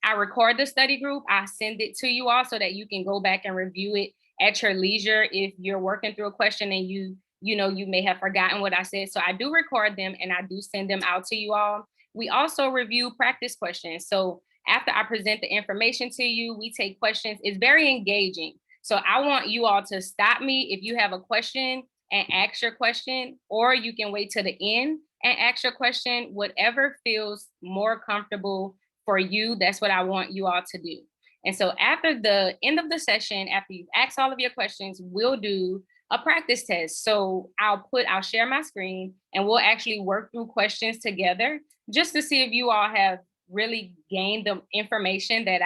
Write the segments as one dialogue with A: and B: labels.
A: I record the study group. I send it to you all so that you can go back and review it at your leisure if you're working through a question and you may have forgotten what I said. So I do record them and I do send them out to you all. We also review practice questions. So after I present the information to you, we take questions. It's very engaging. So I want you all to stop me if you have a question and ask your question, or you can wait to the end and ask your question, whatever feels more comfortable for you. That's what I want you all to do. And so after the end of the session, after you've asked all of your questions, we'll do a practice test. So I'll share my screen and we'll actually work through questions together just to see if you all have really gained the information that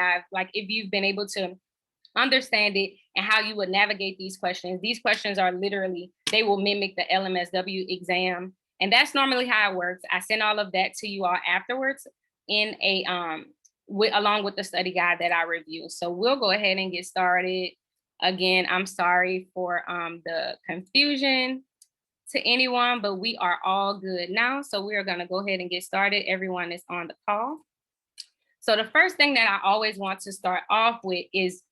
A: if you've been able to understand it and how you would navigate these questions. These questions are literally, they will mimic the LMSW exam. And that's normally how it works. I send all of that to you all afterwards in a along with the study guide that I review. So we'll go ahead and get started. Again, I'm sorry for the confusion to anyone, but we are all good now. So we are going to go ahead and get started. Everyone is on the call. So the first thing that I always want to start off with is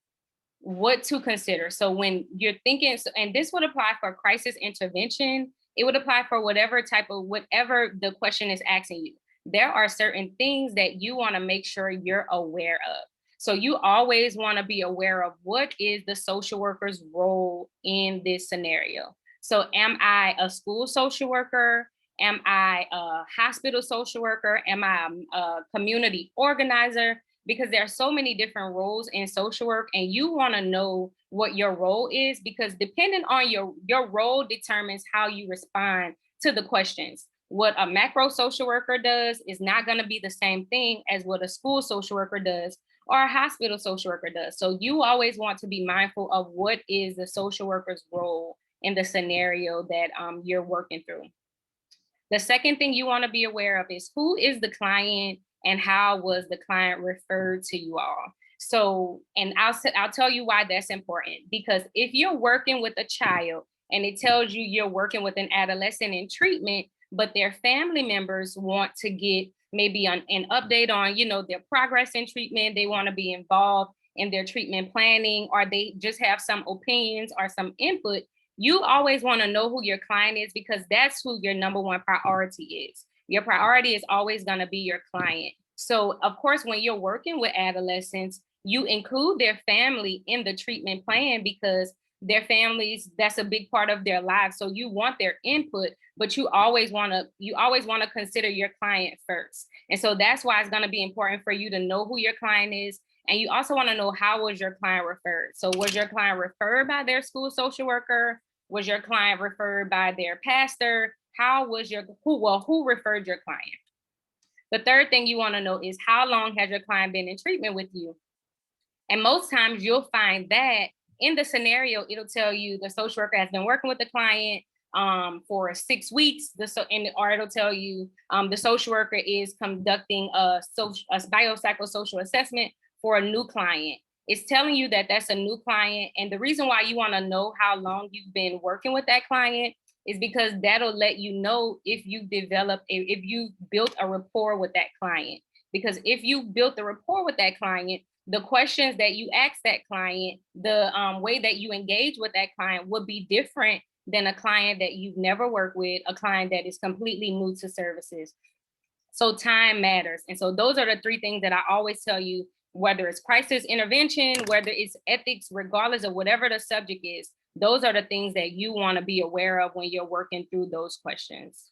A: what to consider. So when you're thinking, and this would apply for crisis intervention, it would apply for whatever the question is asking you. There are certain things that you want to make sure you're aware of. So you always want to be aware of what is the social worker's role in this scenario. So am I a school social worker? Am I a hospital social worker? Am I a community organizer? Because there are so many different roles in social work, and you want to know what your role is, because depending on your role determines how you respond to the questions. What a macro social worker does is not going to be the same thing as what a school social worker does or a hospital social worker does. So you always want to be mindful of what is the social worker's role in the scenario that you're working through. The second thing you want to be aware of is who is the client and how was the client referred to you all. So, and I'll tell you why that's important, because if you're working with a child and it tells you you're working with an adolescent in treatment, but their family members want to get maybe an update on, their progress in treatment, they want to be involved in their treatment planning, or they just have some opinions or some input, you always want to know who your client is, because that's who your number one priority is. Your priority is always going to be your client. So, of course, when you're working with adolescents, you include their family in the treatment plan, because their families, that's a big part of their lives. So you want their input, but you always want to consider your client first. And so that's why it's going to be important for you to know who your client is. And you also want to know, how was your client referred? So was your client referred by their school social worker? Was your client referred by their pastor? Who referred your client? The third thing you want to know is, how long has your client been in treatment with you? And most times you'll find that in the scenario, it'll tell you the social worker has been working with the client for 6 weeks, or it'll tell you the social worker is conducting a biopsychosocial assessment for a new client. It's telling you that that's a new client. And the reason why you want to know how long you've been working with that client is because that'll let you know if you built a rapport with that client. Because if you built a rapport with that client, the questions that you ask that client, the way that you engage with that client would be different than a client that you've never worked with, a client that is completely new to services. So time matters. And so those are the three things that I always tell you, whether it's crisis intervention, whether it's ethics, regardless of whatever the subject is, those are the things that you want to be aware of when you're working through those questions.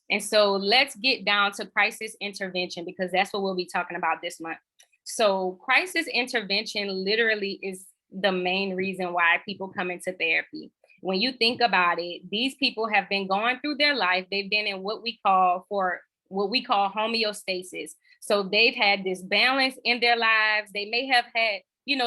A: And so let's get down to crisis intervention, because that's what we'll be talking about this month. So crisis intervention literally is the main reason why people come into therapy. When you think about it, these people have been going through their life. They've been in what we call homeostasis. So they've had this balance in their lives. They may have had,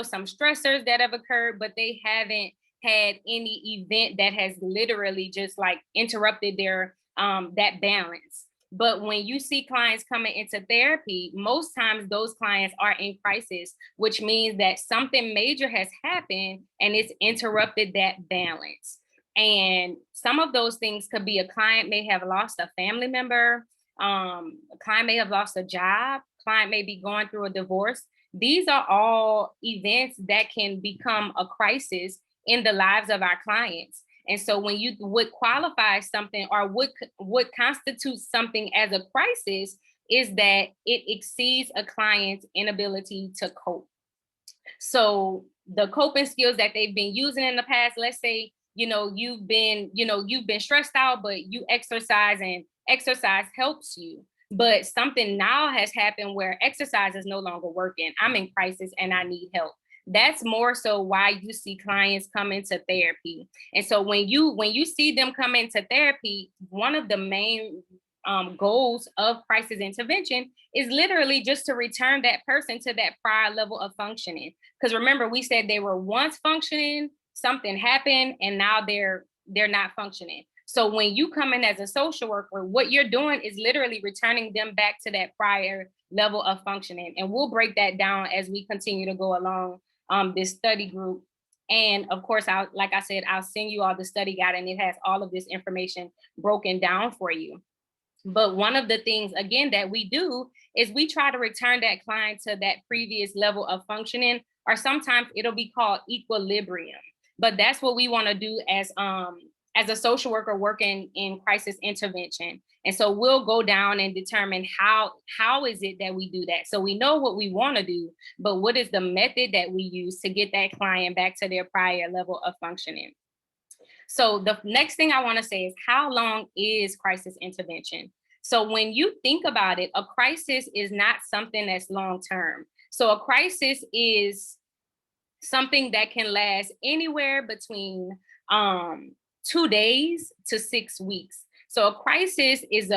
A: some stressors that have occurred, but they haven't had any event that has literally just like interrupted their that balance. But when you see clients coming into therapy, most times those clients are in crisis, which means that something major has happened and it's interrupted that balance. And some of those things could be a client may have lost a family member, a client may have lost a job, client may be going through a divorce. These are all events that can become a crisis in the lives of our clients. And so when you would qualify something, or what constitutes something as a crisis, is that it exceeds a client's inability to cope. So the coping skills that they've been using in the past, let's say, you've been stressed out, but you exercise, and exercise helps you. But something now has happened where exercise is no longer working. I'm in crisis and I need help. That's more so why you see clients come into therapy. And so when you see them come into therapy, one of the main goals of crisis intervention is literally just to return that person to that prior level of functioning. Because remember, we said they were once functioning, something happened, and now they're not functioning. So when you come in as a social worker, what you're doing is literally returning them back to that prior level of functioning. And we'll break that down as we continue to go along this study group. And of course, like I said, I'll send you all the study guide, and it has all of this information broken down for you. But one of the things, again, that we do is we try to return that client to that previous level of functioning, or sometimes it'll be called equilibrium. But that's what we want to do as a social worker working in crisis intervention. And so we'll go down and determine how is it that we do that. So we know what we want to do, but what is the method that we use to get that client back to their prior level of functioning? So the next thing I want to say is, how long is crisis intervention? So when you think about it, a crisis is not something that's long term. So a crisis is something that can last anywhere between 2 days to 6 weeks. So a crisis is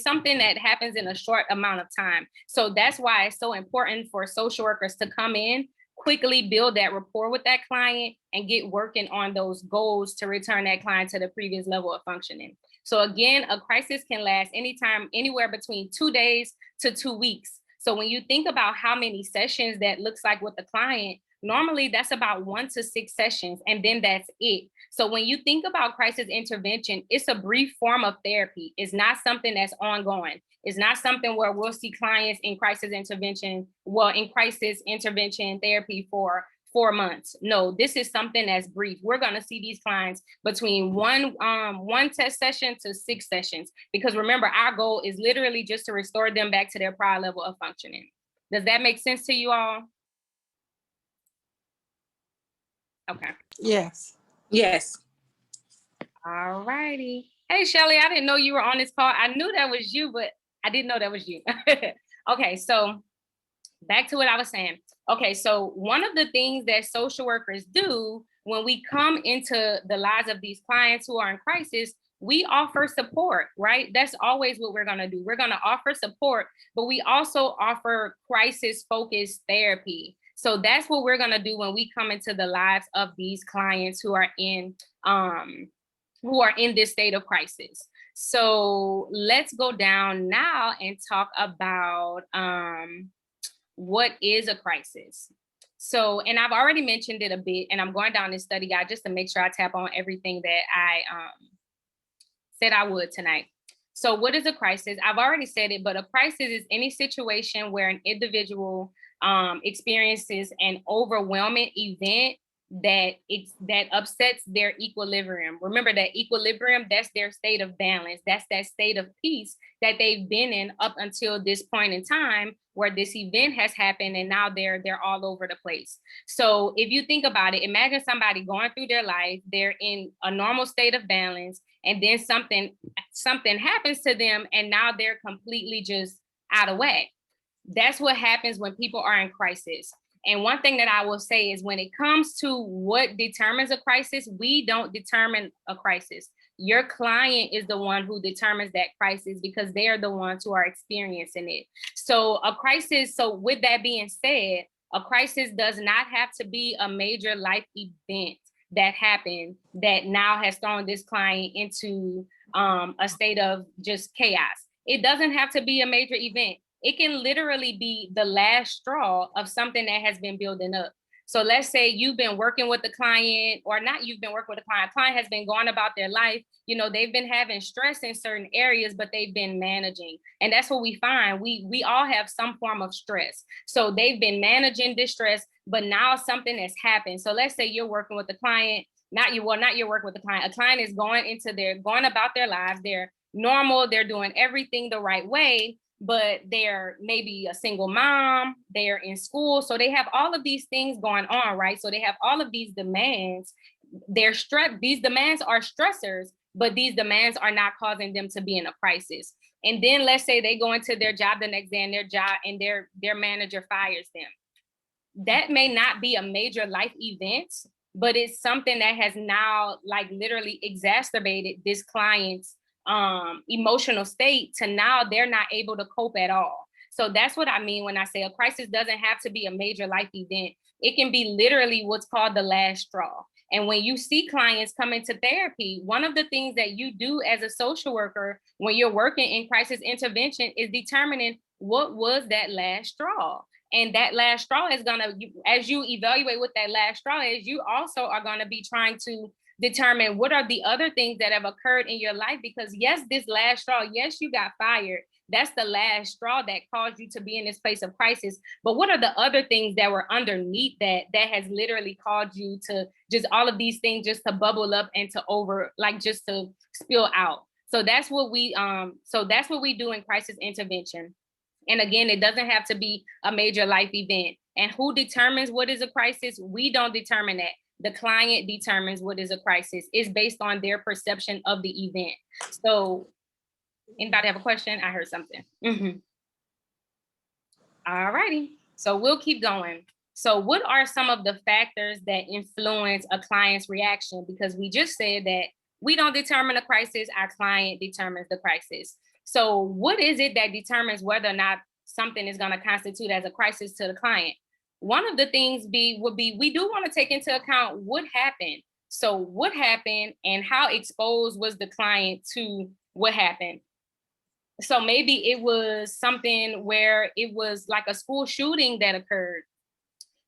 A: something that happens in a short amount of time. So that's why it's so important for social workers to come in, quickly build that rapport with that client, and get working on those goals to return that client to the previous level of functioning. So again, a crisis can last anytime, anywhere between 2 days to 2 weeks. So when you think about how many sessions that looks like with the client, normally that's about 1 to 6 sessions, and then that's it. So when you think about crisis intervention, it's a brief form of therapy. It's not something that's ongoing. It's not something where we'll see clients in crisis intervention therapy for 4 months. No, this is something that's brief. We're going to see these clients between one test session to 6 sessions, because remember, our goal is literally just to restore them back to their prior level of functioning. Does that make sense to you all? Okay.
B: Yes.
C: Yes.
A: All righty. Hey, Shelly, I didn't know you were on this call. I knew that was you, but I didn't know that was you. Okay, so back to what I was saying. Okay, so one of the things that social workers do when we come into the lives of these clients who are in crisis, we offer support, right? That's always what we're going to do. We're going to offer support, but we also offer crisis-focused therapy. So that's what we're going to do when we come into the lives of these clients who are in this state of crisis. So let's go down now and talk about what is a crisis. So, and I've already mentioned it a bit, and I'm going down this study guide just to make sure I tap on everything that I said I would tonight. So what is a crisis? I've already said it, but a crisis is any situation where an individual experiences an overwhelming event that upsets their equilibrium. Remember that equilibrium, that's their state of balance. That's that state of peace that they've been in up until this point in time where this event has happened, and now they're all over the place. So if you think about it, imagine somebody going through their life, they're in a normal state of balance, and then something happens to them, and now they're completely just out of whack. That's what happens when people are in crisis. And one thing that I will say is, when it comes to what determines a crisis, we don't determine a crisis. Your client is the one who determines that crisis, because they are the ones who are experiencing it. So a crisis, so with that being said, a crisis does not have to be a major life event that happened that now has thrown this client into a state of just chaos. It doesn't have to be a major event. It can literally be the last straw of something that has been building up. So let's say you've been working with the client, or not you've been working with a client has been going about their life. They've been having stress in certain areas, but they've been managing. And that's what we find. We all have some form of stress. So they've been managing this stress, but now something has happened. So let's say you're working with the client, not you're working with the client. A client is going about their lives. They're normal. They're doing everything the right way, but they're maybe a single mom, they're in school. So they have all of these things going on, right? So they have all of these demands. These demands are stressors, but these demands are not causing them to be in a crisis. And then let's say they go into their job the next day, and their manager fires them. That may not be a major life event, but it's something that has now like literally exacerbated this client's emotional state to now they're not able to cope at all. So that's what I mean when I say a crisis doesn't have to be a major life event. It can be literally what's called the last straw. And when you see clients come into therapy, one of the things that you do as a social worker when you're working in crisis intervention is determining what was that last straw. And that last straw is as you evaluate what that last straw is, you also are going to be trying to determine what are the other things that have occurred in your life. Because yes, this last straw, yes, you got fired. That's the last straw that caused you to be in this place of crisis. But what are the other things that were underneath that has literally caused you to just all of these things just to bubble up and just to spill out. So that's what we do in crisis intervention. And again, it doesn't have to be a major life event. And who determines what is a crisis? We don't determine that. The client determines what is a crisis. It's based on their perception of the event. So anybody have a question? I heard something. Mm-hmm. All righty. So we'll keep going. So what are some of the factors that influence a client's reaction? Because we just said that we don't determine a crisis, our client determines the crisis. So what is it that determines whether or not something is going to constitute as a crisis to the client? One of the things would be we do want to take into account what happened. So what happened and how exposed was the client to what happened? So maybe it was something where it was like a school shooting that occurred,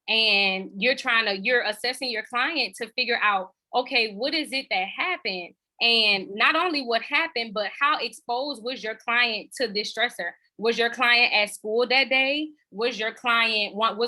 A: and you're assessing your client to figure out, okay, what is it that happened? And not only what happened, but how exposed was your client to this stressor? Was your client at school that day? Was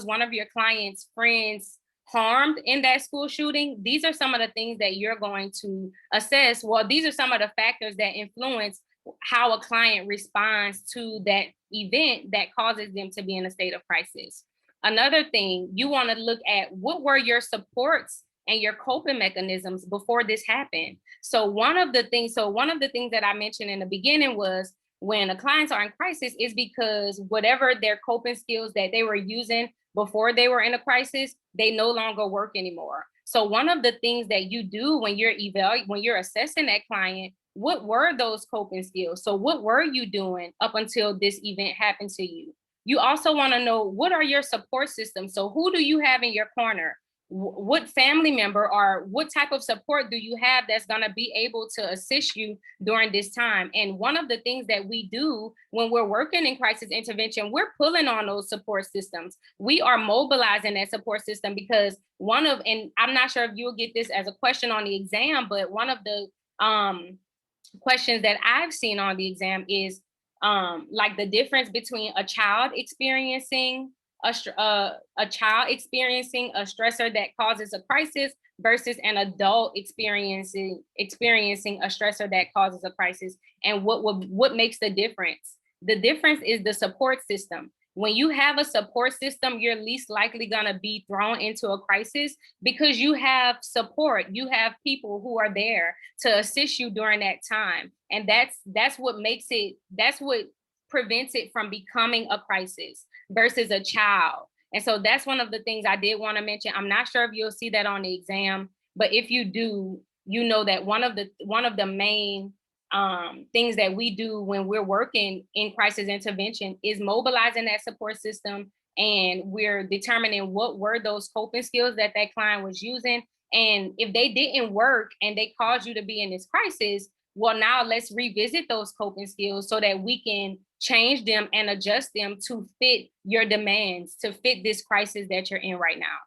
A: one of your client's friends harmed in that school shooting? These are some of the things that you're going to assess. Well, these are some of the factors that influence how a client responds to that event that causes them to be in a state of crisis. Another thing, you want to look at what were your supports and your coping mechanisms before this happened. So one of the things that I mentioned in the beginning was when the clients are in crisis is because whatever their coping skills that they were using before they were in a crisis, they no longer work anymore. So one of the things that you do when you're assessing that client, what were those coping skills? So what were you doing up until this event happened to you? You also want to know, what are your support systems? So who do you have in your corner? What family member or what type of support do you have that's going to be able to assist you during this time? And one of the things that we do when we're working in crisis intervention, we're pulling on those support systems. We are mobilizing that support system because and I'm not sure if you'll get this as a question on the exam, but one of the questions that I've seen on the exam is like the difference between a child experiencing a stressor that causes a crisis versus an adult experiencing a stressor that causes a crisis, and what makes the difference. The difference is the support system. When you have a support system, you're least likely going to be thrown into a crisis because you have support. You have people who are there to assist you during that time. And that's what prevents it from becoming a crisis versus a child. And so that's one of the things I did want to mention. I'm not sure if you'll see that on the exam, but if you do, you know that one of the main things that we do when we're working in crisis intervention is mobilizing that support system, and we're determining what were those coping skills that client was using. And if they didn't work and they caused you to be in this crisis, well, now let's revisit those coping skills so that we can change them and adjust them to fit your demands, to fit this crisis that you're in right now.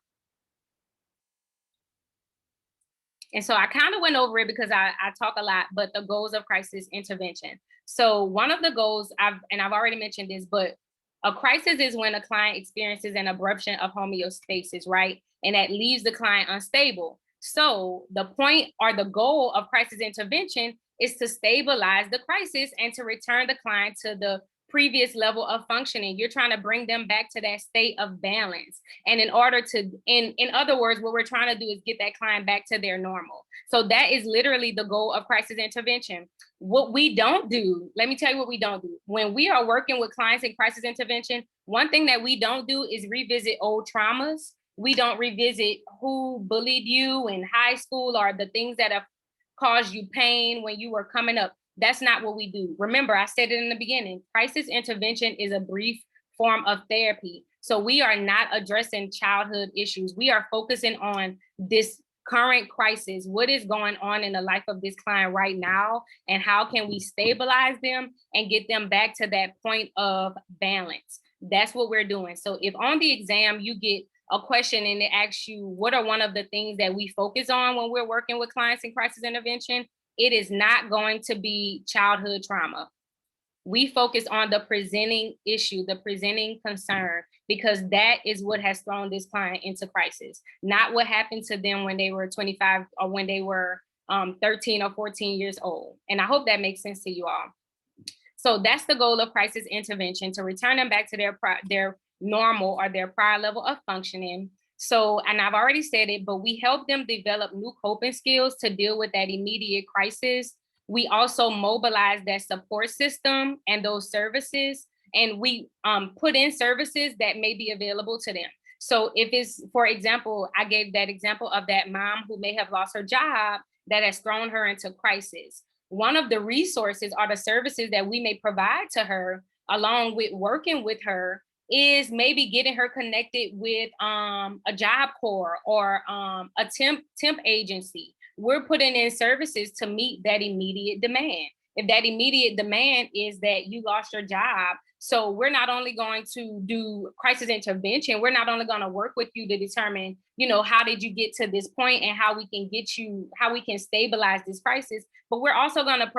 A: And so I kind of went over it because I talk a lot, but the goals of crisis intervention. So one of the goals I've already mentioned this, but a crisis is when a client experiences an abruption of homeostasis, right? And that leaves the client unstable. So the point or the goal of crisis intervention is to stabilize the crisis and to return the client to the previous level of functioning. You're trying to bring them back to that state of balance. And in order to, in other words, what we're trying to do is get that client back to their normal. So that is literally the goal of crisis intervention. What we don't do, let me tell you what we don't do. When we are working with clients in crisis intervention, one thing that we don't do is revisit old traumas. We don't revisit who bullied you in high school or the things that have caused you pain when you were coming up. That's not what we do. Remember, I said it in the beginning, crisis intervention is a brief form of therapy. So we are not addressing childhood issues. We are focusing on this current crisis. What is going on in the life of this client right now? And how can we stabilize them and get them back to that point of balance? That's what we're doing. So if on the exam you get a question and it asks you, what are one of the things that we focus on when we're working with clients in crisis intervention? It is not going to be childhood trauma. We focus on the presenting issue, the presenting concern, because that is what has thrown this client into crisis, not what happened to them when they were 25 or when they were 13 or 14 years old. And I hope that makes sense to you all. So that's the goal of crisis intervention, to return them back to their normal or their prior level of functioning. So, and I've already said it, but we help them develop new coping skills to deal with that immediate crisis. We also mobilize that support system and those services, and we put in services that may be available to them. So if it's, for example, I gave that example of that mom who may have lost her job that has thrown her into crisis. One of the resources or the services that we may provide to her, along with working with her, is maybe getting her connected with a Job Corps or a temp agency. We're putting in services to meet that immediate demand. If that immediate demand is that you lost your job, so we're not only going to do crisis intervention, we're not only going to work with you to determine, how did you get to this point and how we can how we can stabilize this crisis, but we're also going to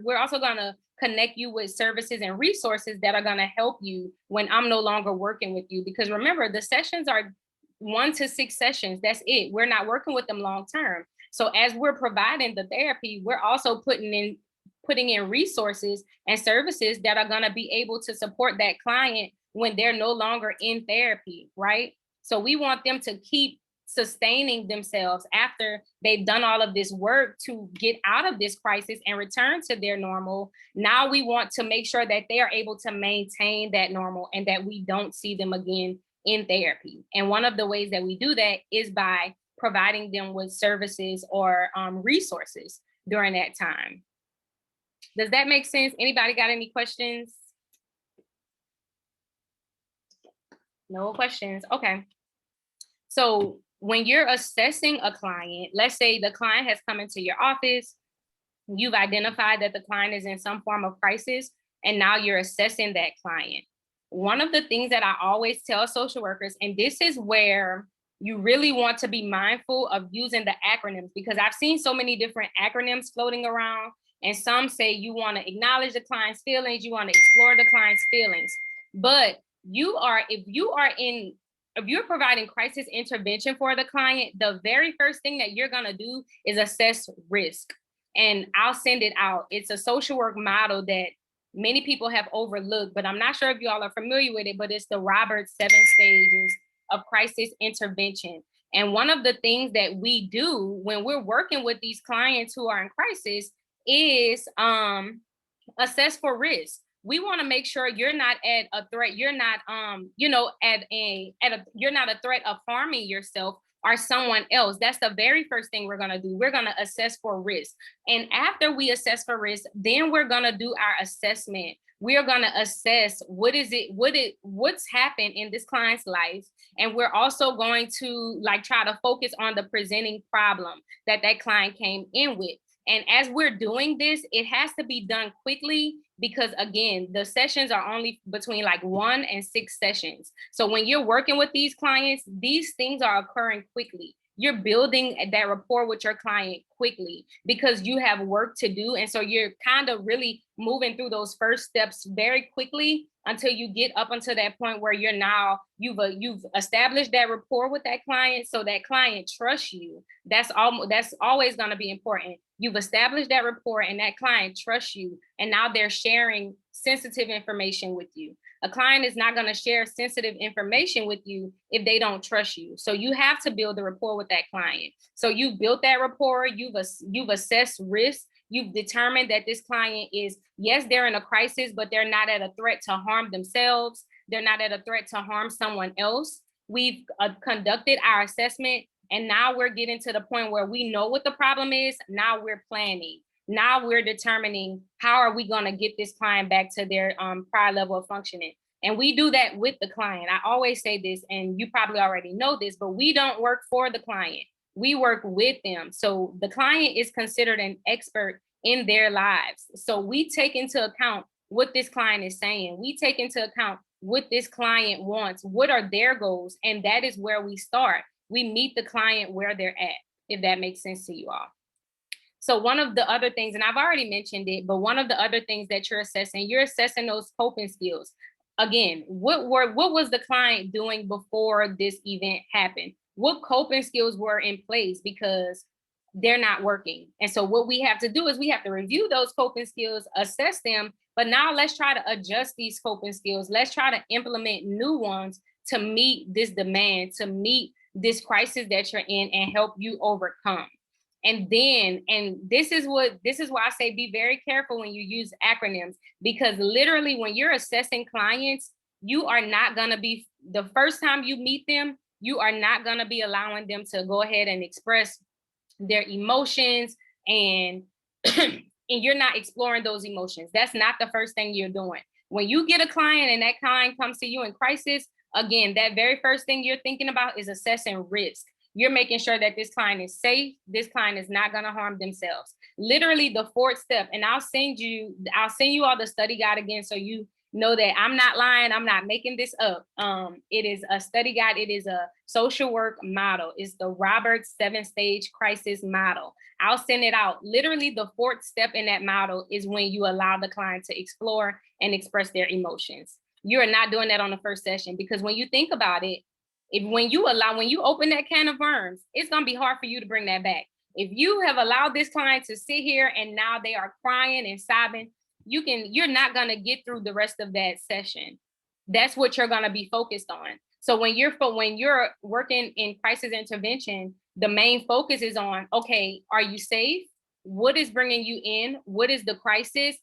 A: we're also going to connect you with services and resources that are going to help you when I'm no longer working with you. Because remember, the sessions are 1 to 6 sessions. That's it. We're not working with them long term. So as we're providing the therapy, we're also putting in resources and services that are going to be able to support that client when they're no longer in therapy, right? So we want them to keep sustaining themselves after they've done all of this work to get out of this crisis and return to their normal. Now we want to make sure that they are able to maintain that normal and that we don't see them again in therapy. And one of the ways that we do that is by providing them with services or resources during that time. Does that make sense? Anybody got any questions? No questions. Okay. So when you're assessing a client, let's say the client has come into your office, you've identified that the client is in some form of crisis, and now you're assessing that client. One of the things that I always tell social workers, and this is where you really want to be mindful of using the acronyms, because I've seen so many different acronyms floating around, and some say you want to acknowledge the client's feelings, you want to explore the client's feelings. But if you're providing crisis intervention for the client, the very first thing that you're going to do is assess risk. And I'll send it out. It's a social work model that many people have overlooked, but I'm not sure if you all are familiar with it, but it's the Roberts 7 stages of crisis intervention. And one of the things that we do when we're working with these clients who are in crisis is assess for risk. We want to make sure you're not at a threat. You're not, you're not a threat of harming yourself or someone else. That's the very first thing we're going to do. We're going to assess for risk. And after we assess for risk, then we're going to do our assessment. We are going to assess what's happened in this client's life. And we're also going to try to focus on the presenting problem that client came in with. And as we're doing this, it has to be done quickly because, again, the sessions are only between 1 and 6 sessions. So when you're working with these clients, these things are occurring quickly. you're building that rapport with your client quickly because you have work to do. And so you're kind of really moving through those first steps very quickly until you get up until that point where you've established that rapport with that client, so that client trusts you. That's always going to be important. You've established that rapport and that client trusts you, and now they're sharing sensitive information with you. A client is not going to share sensitive information with you if they don't trust you. So you have to build the rapport with that client. So you've built that rapport, you've assessed risk, you've determined that this client is, yes, they're in a crisis, but they're not at a threat to harm themselves. They're not at a threat to harm someone else. We've conducted our assessment, and now we're getting to the point where we know what the problem is. Now we're planning. Now we're determining how are we going to get this client back to their prior level of functioning. And we do that with the client. I always say this, and you probably already know this, but we don't work for the client. We work with them. So the client is considered an expert in their lives. So we take into account what this client is saying. We take into account what this client wants. What are their goals? And that is where we start. We meet the client where they're at, if that makes sense to you all. So one of the other things, and I've already mentioned it, but one of the other things that you're assessing those coping skills. Again, what was the client doing before this event happened? What coping skills were in place? Because they're not working. And so what we have to do is we have to review those coping skills, assess them, but now let's try to adjust these coping skills. Let's try to implement new ones to meet this demand, to meet this crisis that you're in and help you overcome. And this is why I say be very careful when you use acronyms, because literally when you're assessing clients, you are not going to be, the first time you meet them, you are not going to be allowing them to go ahead and express their emotions, and and you're not exploring those emotions. That's not the first thing you're doing. When you get a client and that client comes to you in crisis, again, that very first thing you're thinking about is assessing risk. You're making sure that this client is safe. This client is not going to harm themselves. Literally the fourth step, and I'll send you all the study guide again, so you know that I'm not lying. I'm not making this up. It is a study guide. It is a social work model. It's the Roberts 7-stage crisis model. I'll send it out. Literally the fourth step in that model is when you allow the client to explore and express their emotions. You are not doing that on the first session, because when you think about it, when you open that can of worms, it's going to be hard for you to bring that back. If you have allowed this client to sit here and now they are crying and sobbing, you're not going to get through the rest of that session. That's what you're going to be focused on. So when you're working in crisis intervention, the main focus is on, okay, are you safe? What is bringing you in? What is the crisis?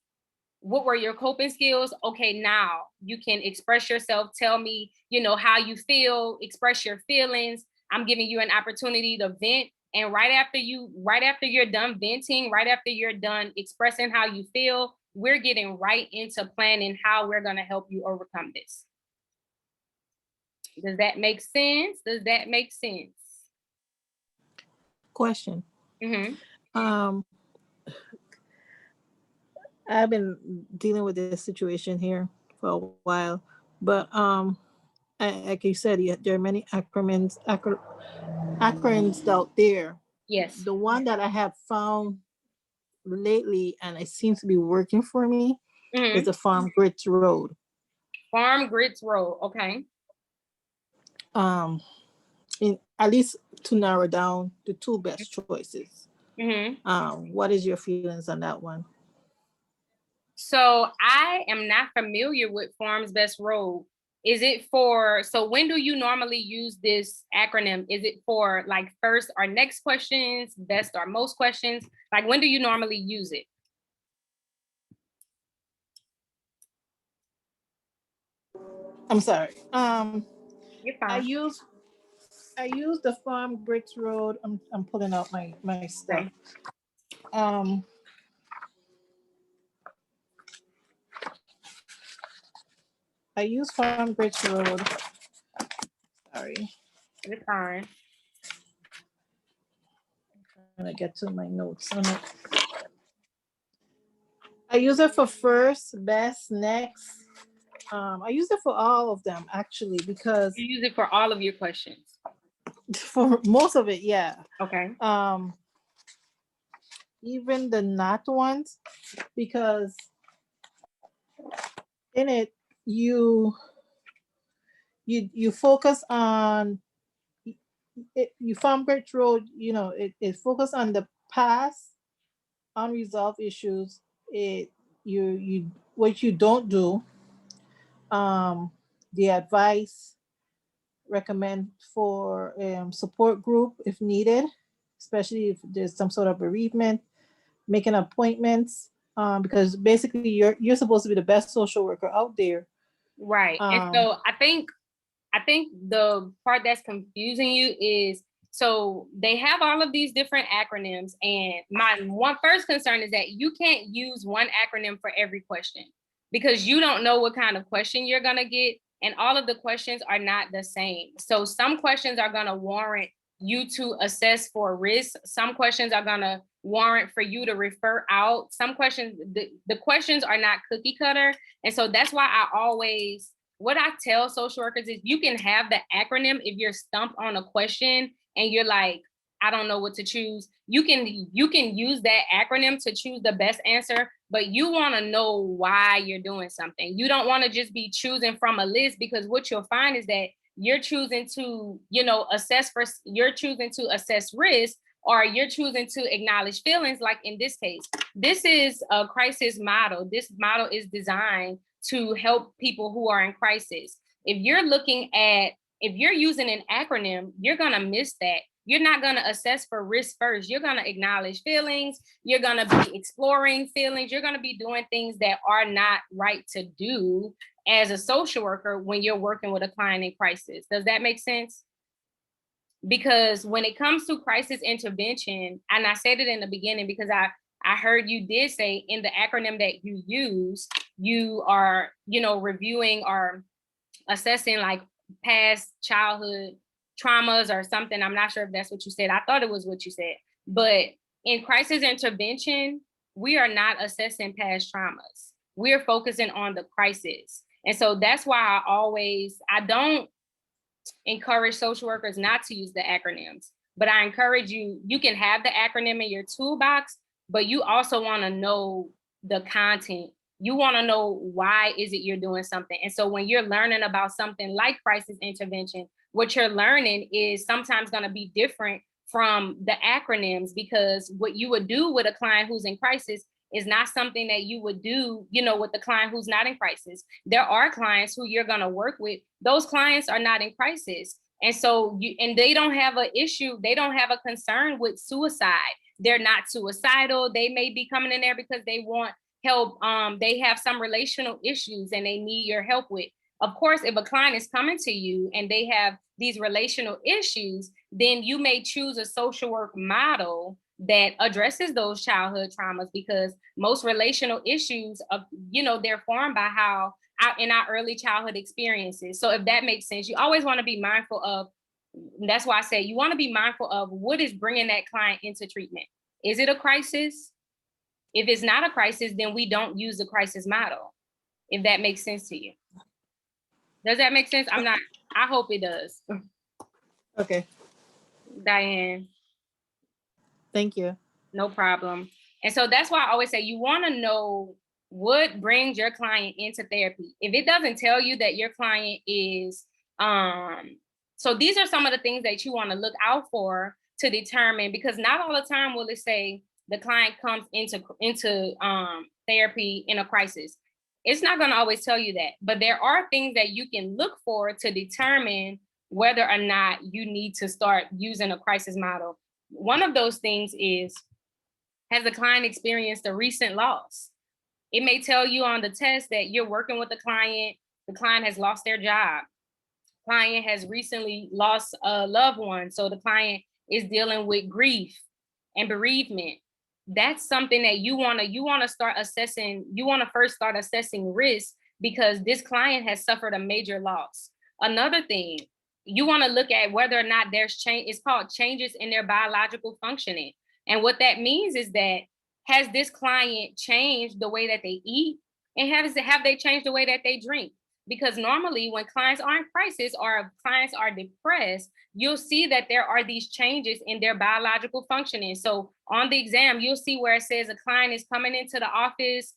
A: What were your coping skills? Okay, now you can express yourself. Tell me, how you feel, express your feelings. I'm giving you an opportunity to vent. And right after you're done venting, right after you're done expressing how you feel, we're getting right into planning how we're going to help you overcome this. Does that make sense?
B: Question. Mm-hmm. I've been dealing with this situation here for a while, but like you said, there are many acronyms out there.
A: Yes.
B: The one that I have found lately, and it seems to be working for me, is the Farm Grits Road.
A: Farm Grits Road. Okay.
B: At least to narrow down the two best choices. What is your feelings on that one?
A: So I am not familiar with Farm's Best Road. Is it so when do you normally use this acronym? Is it for like first or next questions, best or most questions? Like when do you normally use it?
B: I'm sorry.
A: You're fine.
B: I use the Farm Grits Road. I'm pulling out my stuff. Okay. I use Farm Grits Road. Sorry.
A: It's fine.
B: I'm gonna get to my notes on it. I use it for first, best, next. I use it for all of them actually, because
A: you use it for all of your questions.
B: For most of it, yeah.
A: Okay.
B: Um, even the not ones, because in it you you focus on it, you farm Birch Road, it focus on the past unresolved issues. It you what you don't do, um, the advice, recommend for support group if needed, especially if there's some sort of bereavement, making appointments, because basically you're supposed to be the best social worker out there.
A: Right. And
B: Um,
A: so I think the part that's confusing you is, so they have all of these different acronyms, and my one first concern is that you can't use one acronym for every question, because you don't know what kind of question you're going to get, and all of the questions are not the same. So some questions are going to warrant you to assess for risk. Some questions are going to warrant for you to refer out. Some questions, the questions are not cookie cutter. And so that's why what I tell social workers is, you can have the acronym if you're stumped on a question and you're like, I don't know what to choose. You can use that acronym to choose the best answer, but you want to know why you're doing something. You don't want to just be choosing from a list, because what you'll find is that you're choosing to, you're choosing to assess risk, or you're choosing to acknowledge feelings. Like in this case, this is a crisis model. This model is designed to help people who are in crisis. If you're using an acronym, you're going to miss that. You're not going to assess for risk first. You're going to acknowledge feelings. You're going to be exploring feelings. You're going to be doing things that are not right to do as a social worker when you're working with a client in crisis. Does that make sense? Because when it comes to crisis intervention, and I said it in the beginning because I heard you did say in the acronym that you use, you are, reviewing or assessing like past childhood traumas or something. I'm not sure if that's what you said. I thought it was what you said. But in crisis intervention, we are not assessing past traumas. We're focusing on the crisis. And so that's why I don't encourage social workers not to use the acronyms, but I encourage you can have the acronym in your toolbox, but you also want to know the content. You want to know why is it you're doing something. And so when you're learning about something like crisis intervention, what you're learning is sometimes going to be different from the acronyms, because what you would do with a client who's in crisis is not something that you would do, with the client who's not in crisis. There are clients who you're going to work with. Those clients are not in crisis. And so they don't have an issue. They don't have a concern with suicide. They're not suicidal. They may be coming in there because they want help. They have some relational issues and they need your help with. Of course, if a client is coming to you and they have these relational issues, then you may choose a social work model that addresses those childhood traumas, because most relational issues they're formed by how in our early childhood experiences. So if that makes sense, you always want to be mindful of, that's why I say you want to be mindful of what is bringing that client into treatment. Is it a crisis? If it's not a crisis, then we don't use the crisis model, if that makes sense to you. Does that make sense? I hope it does.
B: okay.
A: Diane.
B: Thank you.
A: No problem. And so that's why I always say you want to know what brings your client into therapy. If it doesn't tell you that your client is, so these are some of the things that you want to look out for to determine, because not all the time will it say the client comes into therapy in a crisis. It's not going to always tell you that, but there are things that you can look for to determine whether or not you need to start using a crisis model. One of those things is, has the client experienced a recent loss? It may tell you on the test that you're working with the client has lost their job. Client has recently lost a loved one. So the client is dealing with grief and bereavement. That's something that you want to start assessing. You want to first start assessing risk, because this client has suffered a major loss. Another thing, you want to look at whether or not there's change. It's called changes in their biological functioning. And what that means is that, has this client changed the way that they eat? And have they changed the way that they drink? Because normally when clients are in crisis or if clients are depressed, you'll see that there are these changes in their biological functioning. So on the exam, you'll see where it says a client is coming into the office,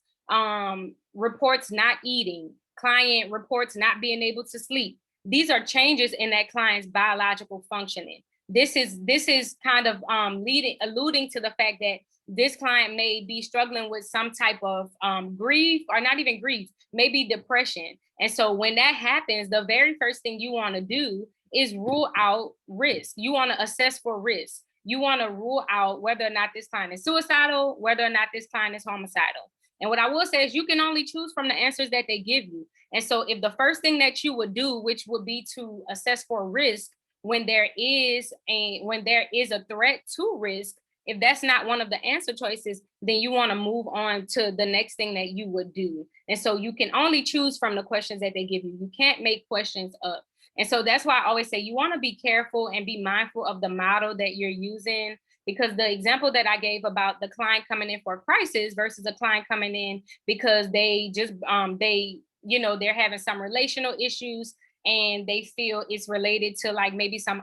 A: reports not eating, client reports not being able to sleep. These are changes in that client's biological functioning. This is kind of alluding to the fact that this client may be struggling with some type of grief, or not even grief, maybe depression. And so when that happens, the very first thing you want to do is rule out risk. You want to assess for risk. You want to rule out whether or not this client is suicidal, whether or not this client is homicidal. And what I will say is you can only choose from the answers that they give you. And so if the first thing that you would do, which would be to assess for risk when there is a threat to risk, if that's not one of the answer choices, then you want to move on to the next thing that you would do. And so you can only choose from the questions that they give you. You can't make questions up. And so that's why I always say you want to be careful and be mindful of the model that you're using, because the example that I gave about the client coming in for a crisis versus a client coming in because they just they're having some relational issues and they feel it's related to like maybe some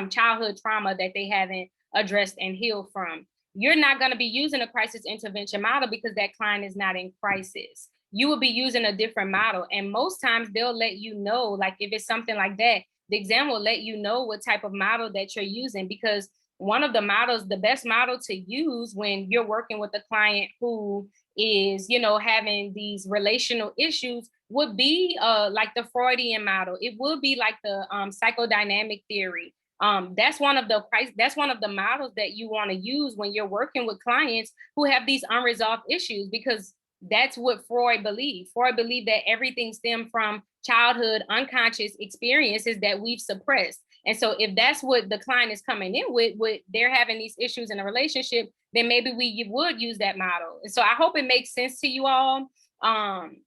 A: childhood trauma that they haven't addressed and healed from. You're not going to be using a crisis intervention model because that client is not in crisis. You will be using a different model. And most times they'll let you know, like if it's something like that, the exam will let you know what type of model that you're using, because one of the models, the best model to use when you're working with a client who is, having these relational issues would be like the Freudian model. It would be like the psychodynamic theory. That's one of the models that you want to use when you're working with clients who have these unresolved issues, because that's what Freud believed. Freud believed that everything stemmed from childhood unconscious experiences that we've suppressed. And so if that's what the client is coming in with they're having these issues in a relationship, then maybe we would use that model. And so I hope it makes sense to you all.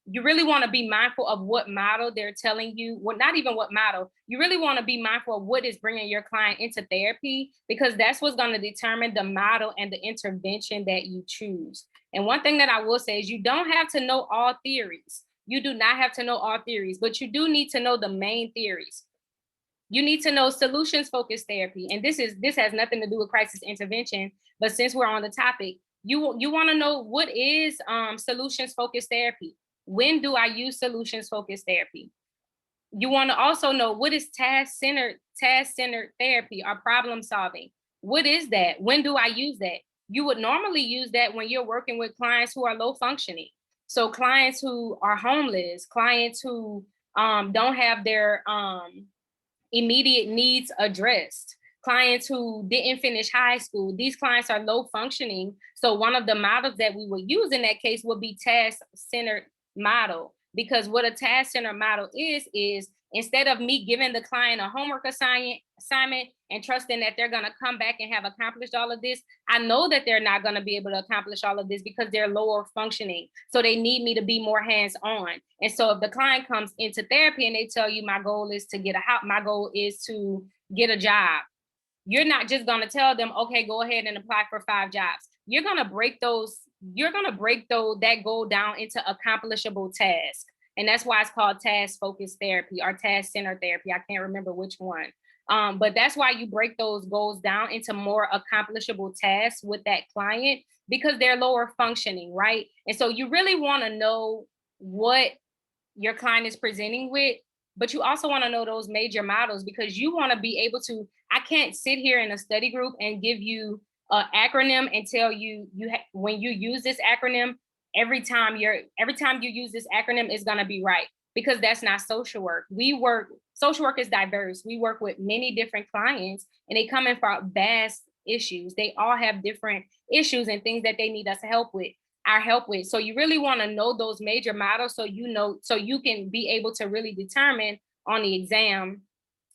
A: You really want to be mindful of what model they're telling you. Well, not even what model. You really want to be mindful of what is bringing your client into therapy, because that's what's going to determine the model and the intervention that you choose. And one thing that I will say is you don't have to know all theories. You do not have to know all theories, but you do need to know the main theories. You need to know solutions-focused therapy. And this has nothing to do with crisis intervention, but since we're on the topic, you want to know what is solutions-focused therapy. When do I use solutions-focused therapy? You want to also know what is task-centered therapy or problem solving. What is that? When do I use that? You would normally use that when you're working with clients who are low functioning. So clients who are homeless, clients who don't have their immediate needs addressed, clients who didn't finish high school. These clients are low functioning. So one of the models that we would use in that case would be task-centered model. Because what a task-centered model is instead of me giving the client a homework assignment and trusting that they're going to come back and have accomplished all of this, I know that they're not going to be able to accomplish all of this because they're lower functioning. So they need me to be more hands-on. And so if the client comes into therapy and they tell you my goal is to get a house, my goal is to get a job, you're not just going to tell them, okay, go ahead and apply for 5 jobs. You're going to break that goal down into accomplishable tasks. And that's why it's called task-focused therapy or task-centered therapy. I can't remember which one. But that's why you break those goals down into more accomplishable tasks with that client, because they're lower functioning, right? And so you really want to know what your client is presenting with, but you also want to know those major models, because you want to be able to, I can't sit here in a study group and give you an acronym and tell you when you use this acronym, every time you use this acronym is going to be right, because that's not social work. Social work is diverse. We work with many different clients and they come in for vast issues. They all have different issues and things that they need us to help with. So you really want to know those major models so you can be able to really determine on the exam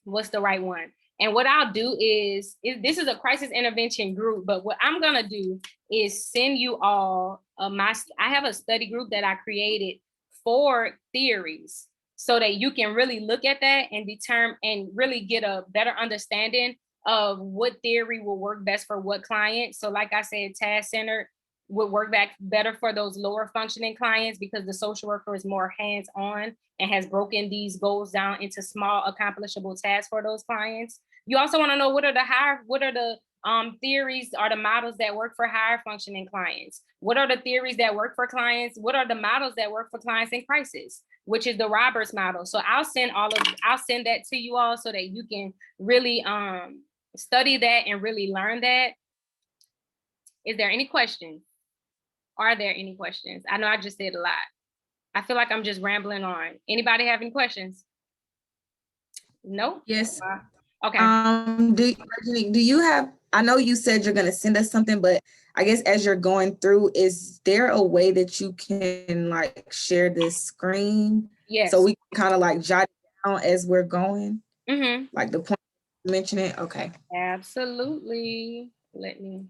A: what's the right one. And what I'll do is this is a crisis intervention group, but what I'm going to do is send you all I have a study group that I created for theories so that you can really look at that and determine and really get a better understanding of what theory will work best for what client. So like I said, task-centered would work back better for those lower functioning clients because the social worker is more hands-on and has broken these goals down into small accomplishable tasks for those clients. You also want to know what are the theories or the models that work for higher functioning clients? What are the theories that work for clients? What are the models that work for clients in crisis, which is the Roberts model? So I'll send that to you all so that you can really study that and really learn that. Is there any questions? Are there any questions? I know I just said a lot. I feel like I'm just rambling on. Anybody have any questions? No?
C: Yes.
A: Okay.
C: Do you have, I know you said you're going to send us something, but I guess as you're going through, is there a way that you can like share this screen?
A: Yes.
C: So we can kind of like jot it down as we're going?
A: Mm-hmm.
C: Like the point you mentioned it? Okay.
A: Absolutely. Let me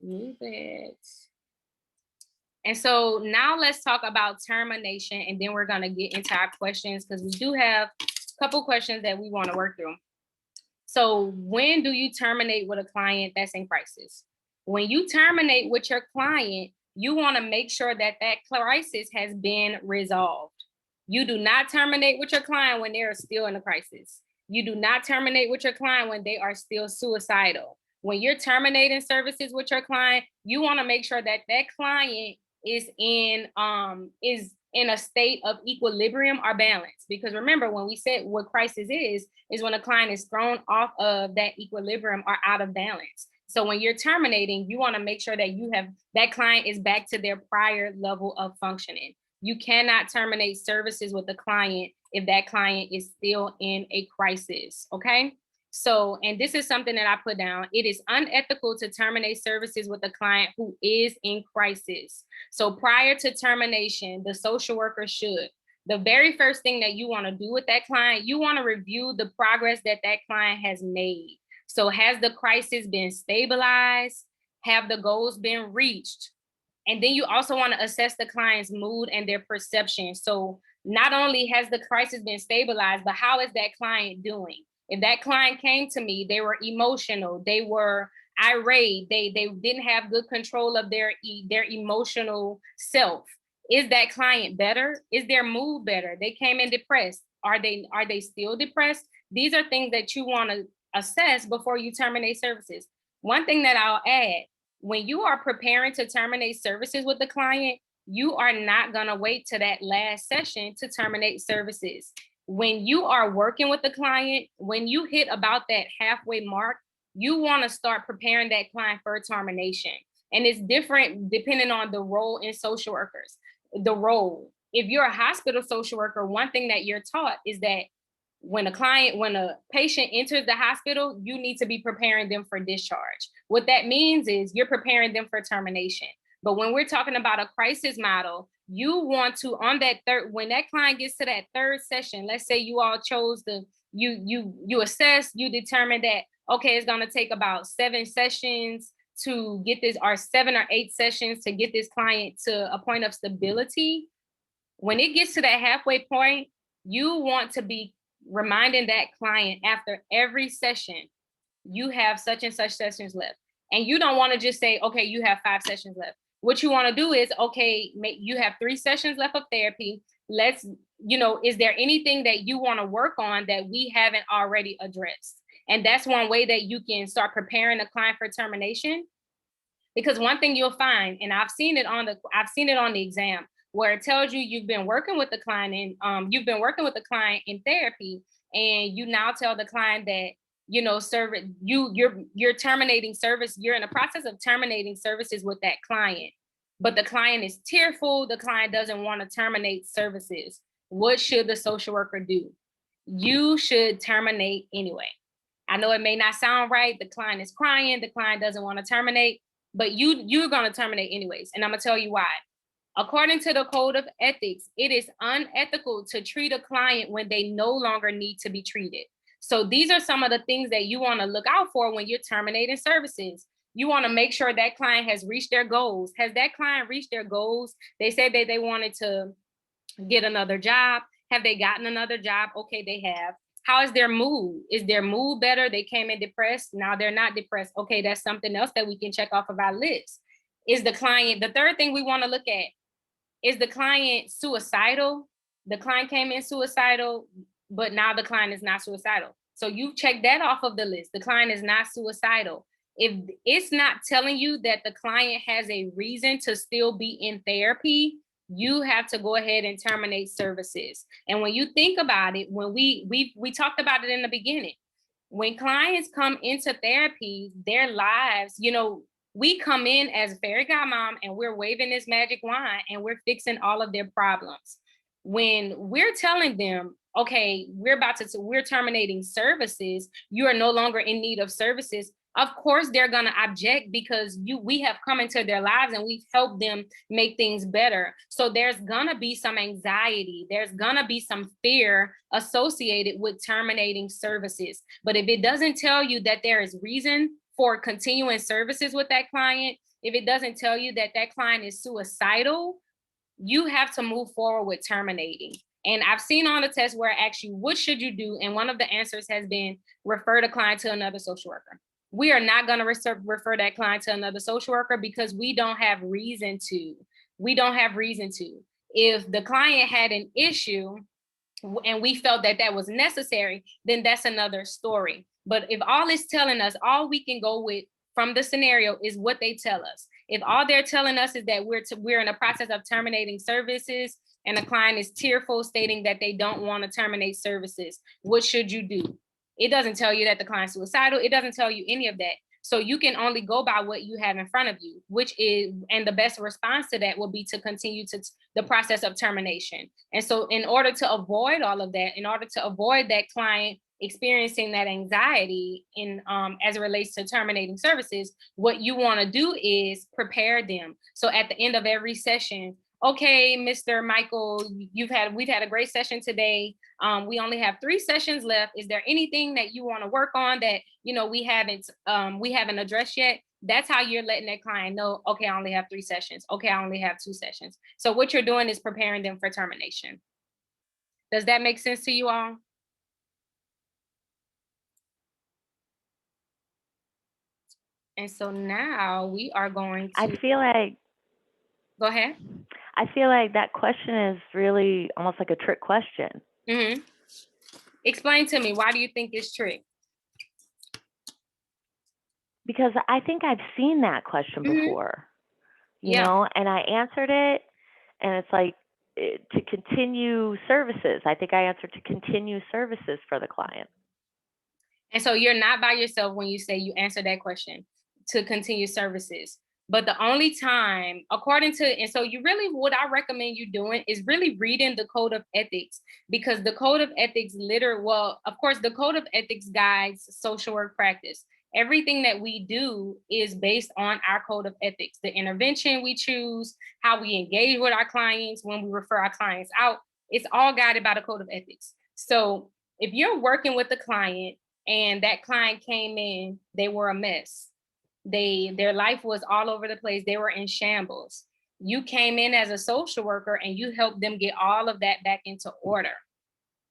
A: move it. And so now let's talk about termination, and then we're going to get into our questions because we do have a couple questions that we want to work through. So when do you terminate with a client that's in crisis? When you terminate with your client, you want to make sure that that crisis has been resolved. You do not terminate with your client when they're still in a crisis. You do not terminate with your client when they are still suicidal. When you're terminating services with your client, you want to make sure that that client is in a state of equilibrium or balance. Because remember, when we said what crisis is when a client is thrown off of that equilibrium or out of balance. So when you're terminating, you want to make sure that you have that client is back to their prior level of functioning. You cannot terminate services with a client if that client is still in a crisis. Okay. So, and this is something that I put down. It is unethical to terminate services with a client who is in crisis. So prior to termination, the social worker should, the very first thing that you want to do with that client, you want to review the progress that that client has made. So has the crisis been stabilized? Have the goals been reached? And then you also want to assess the client's mood and their perception. So not only has the crisis been stabilized, but how is that client doing? If that client came to me, they were emotional, they were irate, they didn't have good control of their emotional self. Is that client better? Is their mood better? They came in depressed. Are they still depressed? These are things that you want to assess before you terminate services. One thing that I'll add, when you are preparing to terminate services with the client, you are not going to wait to that last session to terminate services. When you are working with the client, when you hit about that halfway mark, you want to start preparing that client for termination. And it's different depending on the role in social workers. The role, if you're a hospital social worker, one thing that you're taught is that when a patient enters the hospital, you need to be preparing them for discharge. What that means is you're preparing them for termination. But when we're talking about a crisis model, you want to, on that third, when that client gets to that third session, let's say you all chose you assess, you determine that, okay, it's going to take about 7 sessions to get this, or 7 or 8 sessions to get this client to a point of stability. When it gets to that halfway point, you want to be reminding that client after every session, you have such and such sessions left. And you don't want to just say, okay, you have 5 sessions left. What you want to do is, okay, you have 3 sessions left of therapy. Let's, is there anything that you want to work on that we haven't already addressed? And that's one way that you can start preparing the client for termination. Because one thing you'll find, and I've seen it on the exam, where it tells you you've been working with the client and you've been working with the client in therapy, and you now tell the client that, you're terminating service, you're in the process of terminating services with that client, but the client is tearful, the client doesn't want to terminate services. What should the social worker do? You should terminate anyway. I know it may not sound right, the client is crying, the client doesn't want to terminate, but you're going to terminate anyways. And I'm going to tell you why. According to the code of ethics, it is unethical to treat a client when they no longer need to be treated. So these are some of the things that you want to look out for when you're terminating services. You want to make sure that client has reached their goals. Has that client reached their goals? They said that they wanted to get another job. Have they gotten another job? Okay, they have. How is their mood? Is their mood better? They came in depressed. Now they're not depressed. Okay, that's something else that we can check off of our list. Is the client, the third thing we want to look at, is the client suicidal? The client came in suicidal, but now the client is not suicidal. So you check that off of the list. The client is not suicidal. If it's not telling you that the client has a reason to still be in therapy, you have to go ahead and terminate services. And when you think about it, when we talked about it in the beginning, when clients come into therapy, their lives, you know, we come in as fairy godmom and we're waving this magic wand and we're fixing all of their problems. When we're telling them, okay, we're terminating services, you are no longer in need of services, of course they're going to object, because we have come into their lives and we've helped them make things better. So there's going to be some anxiety, there's going to be some fear associated with terminating services. But if it doesn't tell you that there is reason for continuing services with that client, if it doesn't tell you that that client is suicidal, you have to move forward with terminating. And I've seen on the test where actually, what should you do? And one of the answers has been refer the client to another social worker. We are not going to refer that client to another social worker because we don't have reason to. We don't have reason to. If the client had an issue and we felt that that was necessary, then that's another story. But if all it's telling us, all we can go with from the scenario is what they tell us. If all they're telling us is that we're in the process of terminating services and the client is tearful, stating that they don't want to terminate services, what should you do? It doesn't tell you that the client's suicidal. It doesn't tell you any of that. So you can only go by what you have in front of you, which is, and the best response to that will be to continue to the process of termination. And so in order to avoid all of that, in order to avoid that client experiencing that anxiety in as it relates to terminating services, what you want to do is prepare them. So at the end of every session, okay, Mr. Michael, we've had a great session today. We only have 3 sessions left. Is there anything that you want to work on that, you know, we haven't addressed yet? That's how you're letting that client know, okay, I only have 3 sessions. Okay, I only have 2 sessions. So what you're doing is preparing them for termination. Does that make sense to you all? And so now we are going to.
D: I feel like.
A: Go ahead.
D: I feel like that question is really almost like a trick question.
A: Mm-hmm. Explain to me, why do you think it's trick?
D: Because I think I've seen that question before, you know, and I answered it, and it's like to continue services. I think I answered to continue services for the client.
A: And so you're not by yourself when you say you answer that question, to continue services. But the only time, according to, and so you really, what I recommend you doing is really reading the Code of Ethics, because the Code of Ethics well, of course, the Code of Ethics guides social work practice. Everything that we do is based on our Code of Ethics. The intervention we choose, how we engage with our clients, when we refer our clients out, it's all guided by the Code of Ethics. So if you're working with a client and that client came in, they were a mess, their life was all over the place, they were in shambles, you came in as a social worker and you helped them get all of that back into order.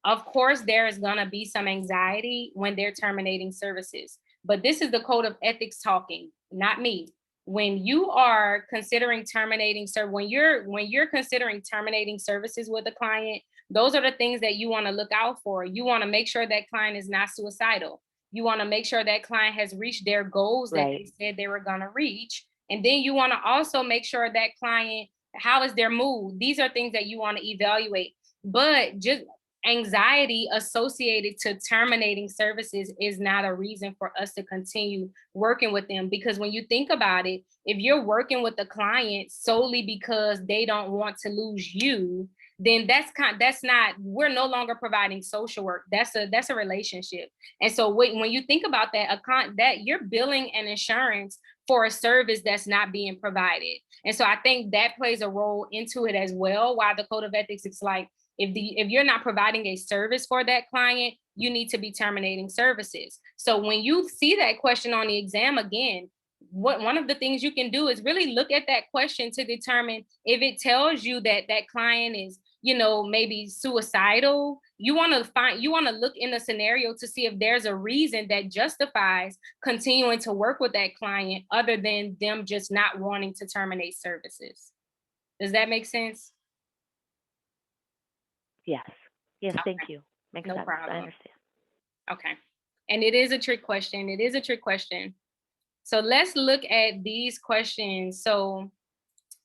A: Of course, there is going to be some anxiety when they're terminating services, but this is the Code of Ethics talking, not me. When you are considering terminating, when you're considering terminating services with a client, those are the things that you want to look out for. You want to make sure that client is not suicidal. You want to make sure that client has reached their goals that they said they were going to reach. And then you want to also make sure that client, how is their mood? These are things that you want to evaluate. But just anxiety associated to terminating services is not a reason for us to continue working with them. Because when you think about it, if you're working with a client solely because they don't want to lose you, then that's not, we're no longer providing social work. That's a relationship. And so when you think about that, that you're billing an insurance for a service that's not being provided. And so I think that plays a role into it as well. Why the Code of Ethics, it's like, if you're not providing a service for that client, you need to be terminating services. So when you see that question on the exam again, one of the things you can do is really look at that question to determine if it tells you that that client is, maybe suicidal, you want to look in the scenario to see if there's a reason that justifies continuing to work with that client other than them just not wanting to terminate services. Does that make sense?
D: Yes. Yes,
A: Okay.
D: thank you. Makes sense.
A: problem.
D: I understand.
A: Okay. And it is a trick question. It is a trick question. So let's look at these questions. So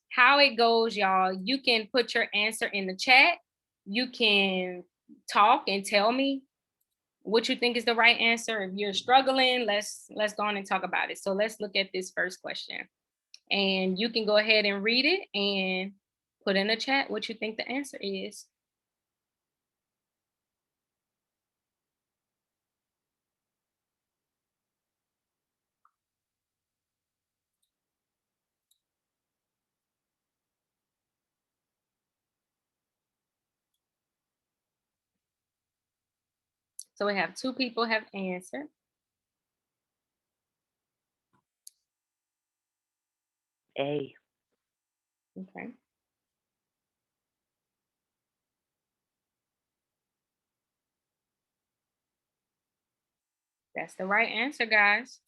A: how it goes, y'all, you can put your answer in the chat. You can talk and tell me what you think is the right answer. If you're struggling, let's go on and talk about it. So let's look at this first question. And you can go ahead and read it and put in the chat what you think the answer is. So we have 2 people have answered.
D: A.
A: Okay. That's the right answer, guys.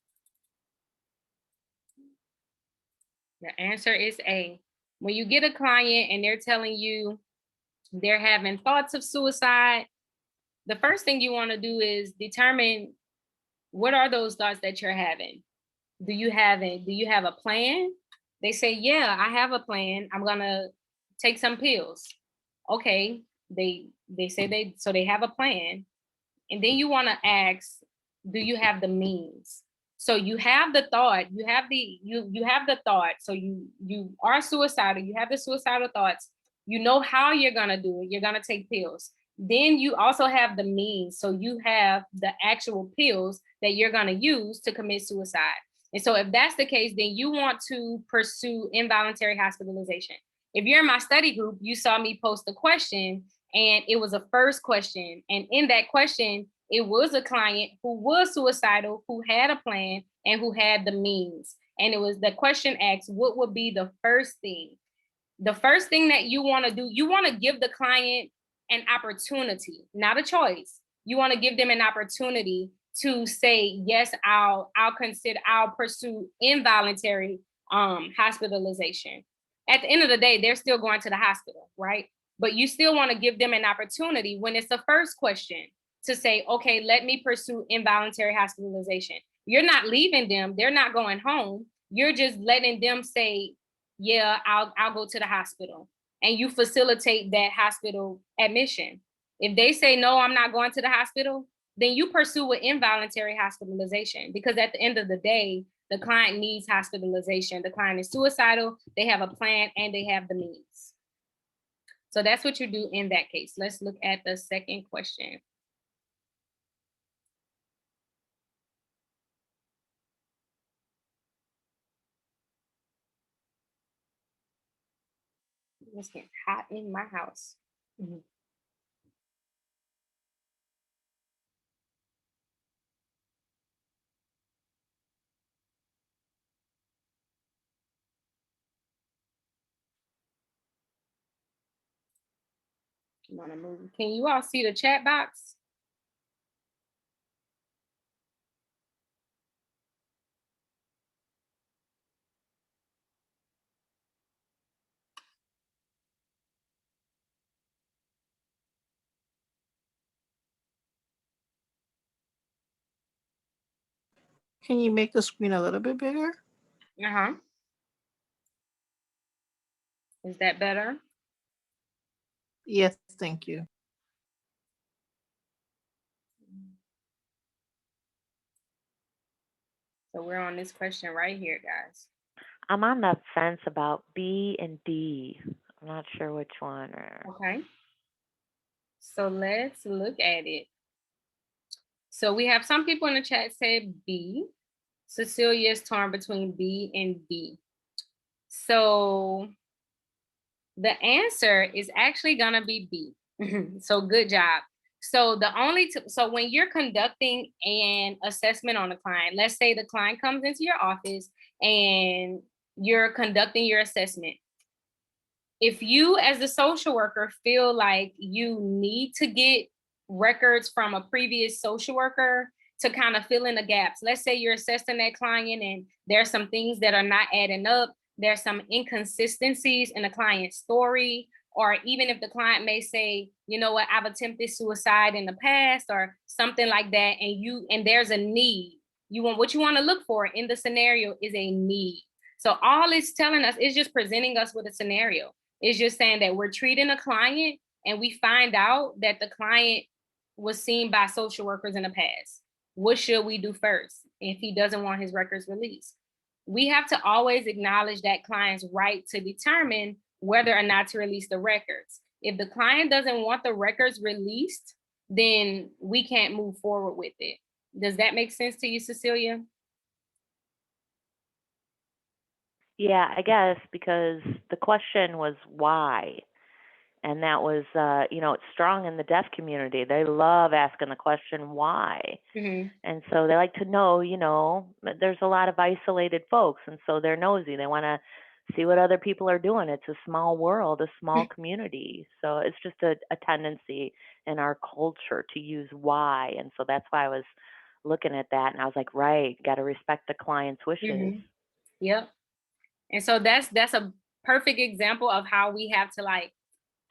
A: The answer is A. When you get a client and they're telling you they're having thoughts of suicide, the first thing you want to do is determine what are those thoughts that you're having. Do you have a plan? They say, yeah, I have a plan. I'm gonna take some pills. Okay, they say they have a plan. And then you want to ask, do you have the means? So you have the thought, you have the thought. So you are suicidal, you have the suicidal thoughts. You know how you're gonna do it. You're gonna take pills. Then you also have the means. So you have the actual pills that you're gonna use to commit suicide. And so if that's the case, then you want to pursue involuntary hospitalization. If you're in my study group, you saw me post a question and it was a first question. And in that question, it was a client who was suicidal, who had a plan, and who had the means. And it was the question asked, what would be the first thing? The first thing that you want to do, you want to give the client an opportunity, not a choice. You want to give them an opportunity to say, yes, I'll pursue involuntary hospitalization. At the end of the day, they're still going to the hospital, right? But you still want to give them an opportunity when it's the first question to say, okay, let me pursue involuntary hospitalization. You're not leaving them. They're not going home. You're just letting them say, yeah, I'll go to the hospital. And you facilitate that hospital admission. If they say, no, I'm not going to the hospital, then you pursue an involuntary hospitalization, because at the end of the day, the client needs hospitalization. The client is suicidal, they have a plan, and they have the means. So that's what you do in that case. Let's look at the second question. It's getting hot in my house. Mm-hmm. I'm gonna move. Can you all see the chat box?
B: Can you make the screen a little bit bigger?
A: Uh-huh. Is that better?
B: Yes, thank you.
A: So we're on this question right here, guys.
D: I'm on the fence about B and D. I'm not sure which one.
A: Okay. So let's look at it. So we have some people in the chat say B. Cecilia is torn between B and D. So the answer is actually gonna be B. So good job. So so when you're conducting an assessment on a client, let's say the client comes into your office and you're conducting your assessment. if you as a social worker feel like you need to get records from a previous social worker to kind of fill in the gaps, let's say you're assessing that client and there's some things that are not adding up, there's some inconsistencies in the client's story, or even if the client may say, you know what, I've attempted suicide in the past or something like that, and there's a need, what you want to look for in the scenario is a need. So all it's telling us is just presenting us with a scenario. It's just saying that we're treating a client and we find out that the client was seen by social workers in the past. What should we do first if he doesn't want his records released? We have to always acknowledge that client's right to determine whether or not to release the records. If the client doesn't want the records released, then we can't move forward with it. Does that make sense to you, Cecilia?
D: Yeah, I guess because the question was why. And that was, it's strong in the deaf community. They love asking the question why.
A: Mm-hmm.
D: And so they like to know, there's a lot of isolated folks. And so they're nosy. They want to see what other people are doing. It's a small world, a small community. So it's just a tendency in our culture to use why. And so that's why I was looking at that. And I was like, right, got to respect the client's wishes.
A: Mm-hmm. Yep. And so that's a perfect example of how we have to, like,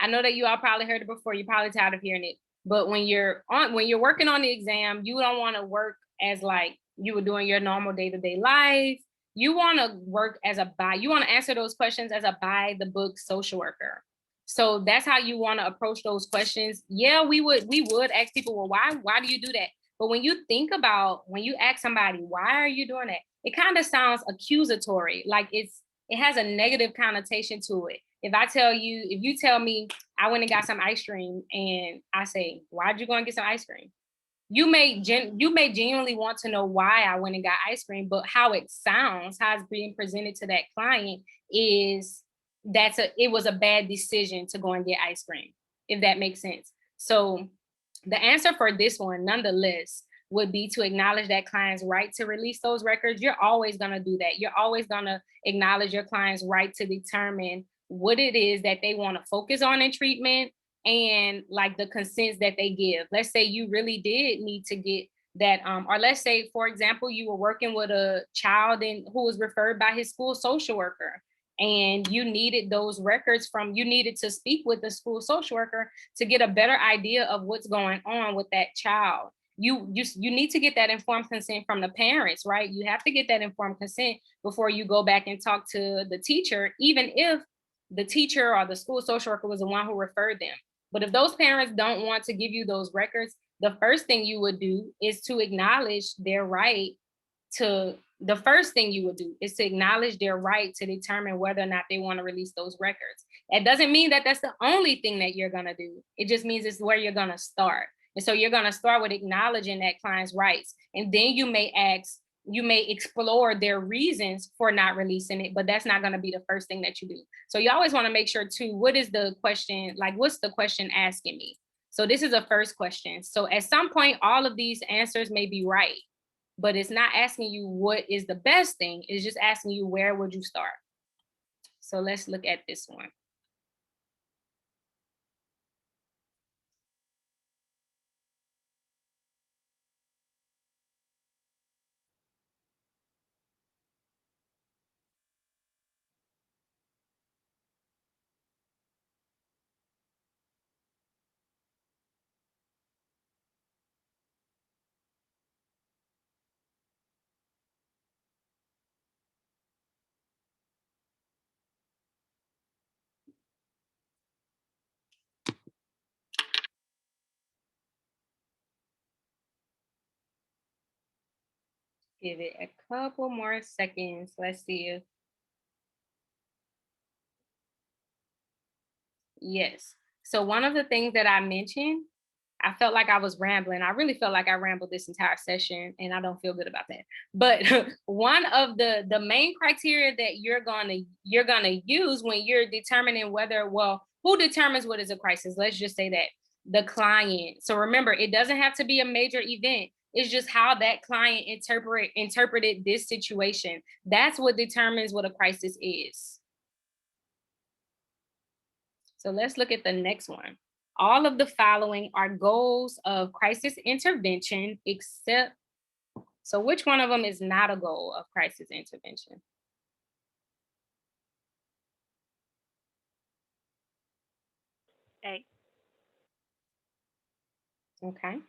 A: I know that you all probably heard it before, you're probably tired of hearing it, but when you're working on the exam, you don't want to work as like you were doing your normal day-to-day life. You want to work as you want to answer those questions as a by the book social worker. So that's how you want to approach those questions. Yeah, we would ask people, well, why do you do that? But when you think about, when you ask somebody, why are you doing that? It kind of sounds accusatory, like it has a negative connotation to it. If you tell me I went and got some ice cream and I say, why'd you go and get some ice cream? You may genuinely want to know why I went and got ice cream, but how it sounds, how it's being presented to that client is it was a bad decision to go and get ice cream, if that makes sense. So the answer for this one, nonetheless, would be to acknowledge that client's right to release those records. You're always going to do that. You're always going to acknowledge your client's right to determine what it is that they want to focus on in treatment and like the consents that they give. Let's say you really did need to get that, or let's say, for example, you were working with a child who was referred by his school social worker, and you needed those records you needed to speak with the school social worker to get a better idea of what's going on with that child. You need to get that informed consent from the parents, right? You have to get that informed consent before you go back and talk to the teacher, even if the teacher or the school social worker was the one who referred them. But if those parents don't want to give you those records, the first thing you would do is to acknowledge their right to the first thing you would do is to acknowledge their right to determine whether or not they want to release those records. It doesn't mean that that's the only thing that you're going to do. It just means it's where you're going to start. And so you're going to start with acknowledging that client's rights. And then you may explore their reasons for not releasing it, but that's not going to be the first thing that you do. So you always want to make sure too, what is the question? Like, what's the question asking me? So this is a first question. So at some point, all of these answers may be right, but it's not asking you what is the best thing. It's just asking you, where would you start? So let's look at this one. Give it a couple more seconds. Let's see if, yes. So one of the things that I mentioned, I felt like I was rambling. I really felt like I rambled this entire session, and I don't feel good about that. But one of the main criteria that you're gonna use when you're determining who determines what is a crisis? Let's just say that the client. So remember, it doesn't have to be a major event. It's just how that client interpreted this situation. That's what determines what a crisis is. So let's look at the next one. All of the following are goals of crisis intervention, except, so which one of them is not a goal of crisis intervention?
D: A.
A: Okay.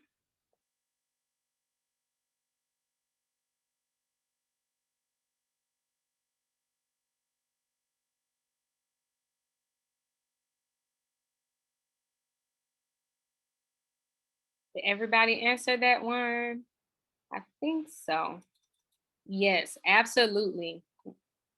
A: Did everybody answer that one? I think so. Yes, absolutely.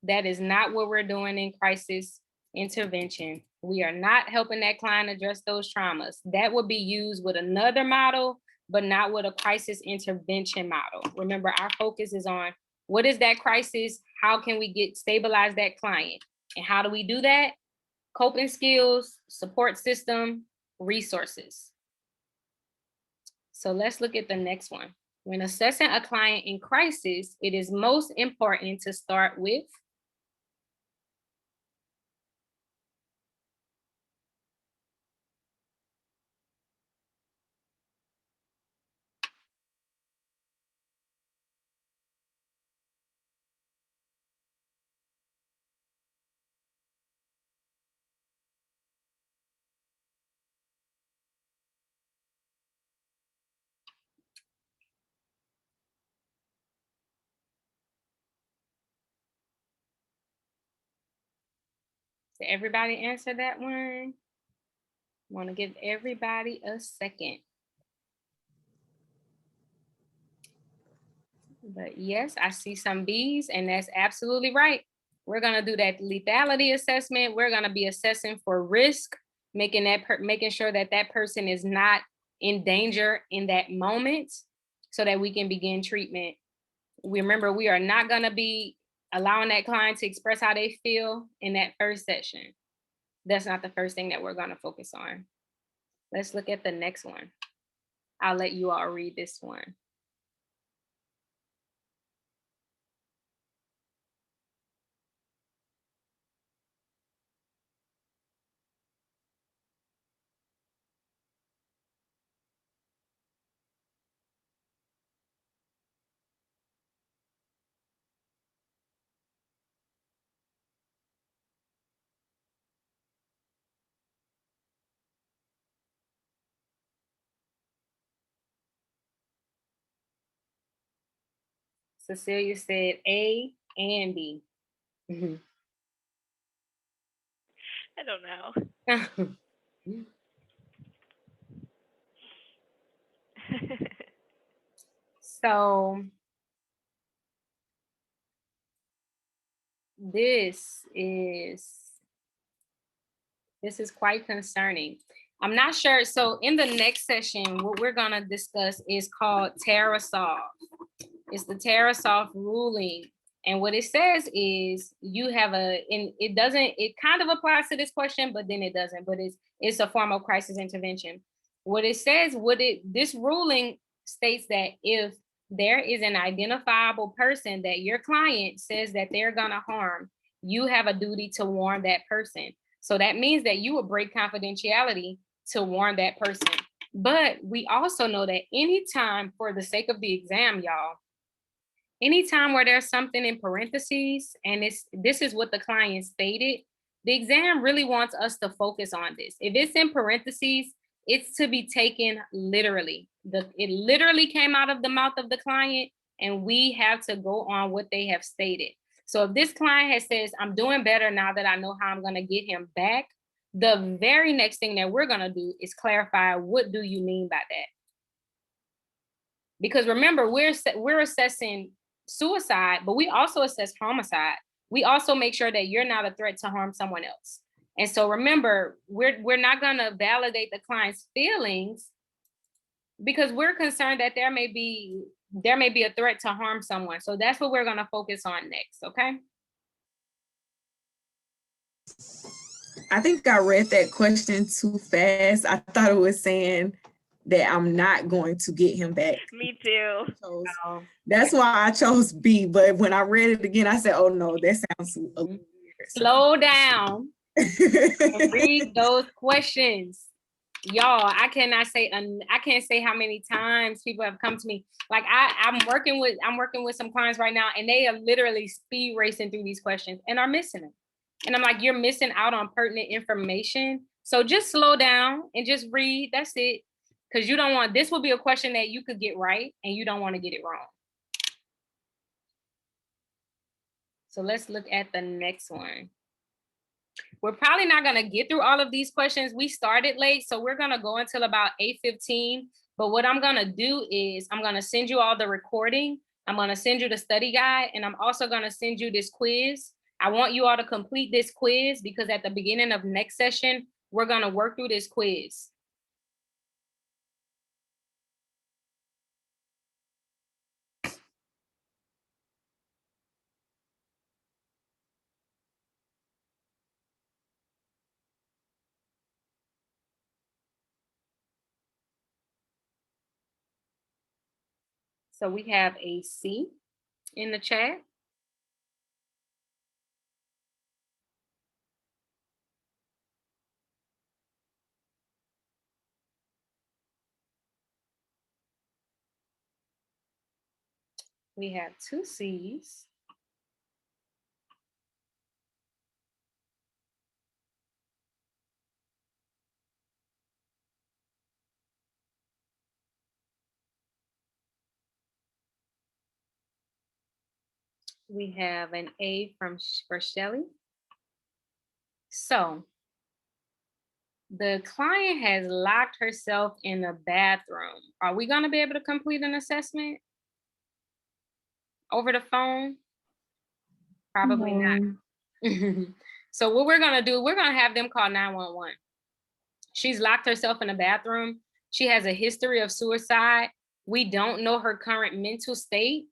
A: That is not what we're doing in crisis intervention. We are not helping that client address those traumas. That would be used with another model, but not with a crisis intervention model. Remember, our focus is on what is that crisis? How can we stabilize that client? And how do we do that? Coping skills, support system, resources. So let's look at the next one. When assessing a client in crisis, it is most important to start with Did everybody answer that one? Want to give everybody a second. But yes, I see some B's, and that's absolutely right. We're gonna do that lethality assessment. We're gonna be assessing for risk, making sure that that person is not in danger in that moment, so that we can begin treatment. We remember we are not gonna be allowing that client to express how they feel in that first session. That's not the first thing that we're gonna focus on. Let's look at the next one. I'll let you all read this one. Cecilia said A and B.
D: I don't know.
A: So this is quite concerning. I'm not sure. So in the next session, what we're gonna discuss is called TerraSolve. It's the TerraSolve ruling. And what it says is you have it kind of applies to this question, but then it doesn't, but it's a form of crisis intervention. What it says, this ruling states that if there is an identifiable person that your client says that they're gonna harm, you have a duty to warn that person. So that means that you will break confidentiality to warn that person. But we also know that anytime, for the sake of the exam, y'all, anytime where there's something in parentheses and this is what the client stated, the exam really wants us to focus on this. If it's in parentheses, it's to be taken literally. It literally came out of the mouth of the client, and we have to go on what they have stated. So if this client says, I'm doing better now that I know how I'm going to get him back, the very next thing that we're going to do is clarify, what do you mean by that? Because remember, we're assessing suicide, but we also assess homicide. We also make sure that you're not a threat to harm someone else. And so remember, we're not going to validate the client's feelings because we're concerned that there may be a threat to harm someone. So that's what we're going to focus on next, okay?
C: I think I read that question too fast. I thought it was saying that I'm not going to get him back.
D: Me too.
C: That's why I chose B. But when I read it again, I said, oh no, that sounds a little weird.
A: Slow down. And read those questions. Y'all, I can't say how many times people have come to me. Like I'm working with some clients right now, and they are literally speed racing through these questions and are missing them. And I'm like, you're missing out on pertinent information. So just slow down and just read. That's it. Because you don't want, this will be a question that you could get right, and you don't want to get it wrong. So let's look at the next one. We're probably not going to get through all of these questions. We started late, so we're going to go until about 8:15. But what I'm going to do is I'm going to send you all the recording. I'm going to send you the study guide, and I'm also going to send you this quiz. I want you all to complete this quiz because at the beginning of next session, we're going to work through this quiz. So we have a C in the chat. We have 2 C's. We have an A for Shelly. So the client has locked herself in the bathroom. Are we going to be able to complete an assessment over the phone? Probably not. So what we're going to do, we're going to have them call 911. She's locked herself in the bathroom. She has a history of suicide. We don't know her current mental state.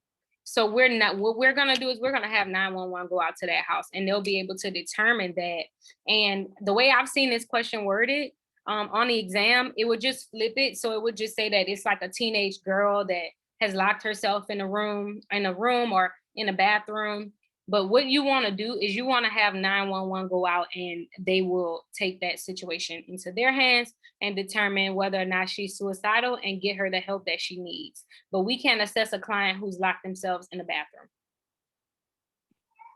A: So what we're going to do is we're going to have 911 go out to that house, and they'll be able to determine that. And the way I've seen this question worded on the exam, it would just flip it. So it would just say that it's like a teenage girl that has locked herself in a room or in a bathroom. But what you want to do is you want to have 911 go out, and they will take that situation into their hands and determine whether or not she's suicidal and get her the help that she needs. But we can't assess a client who's locked themselves in the bathroom.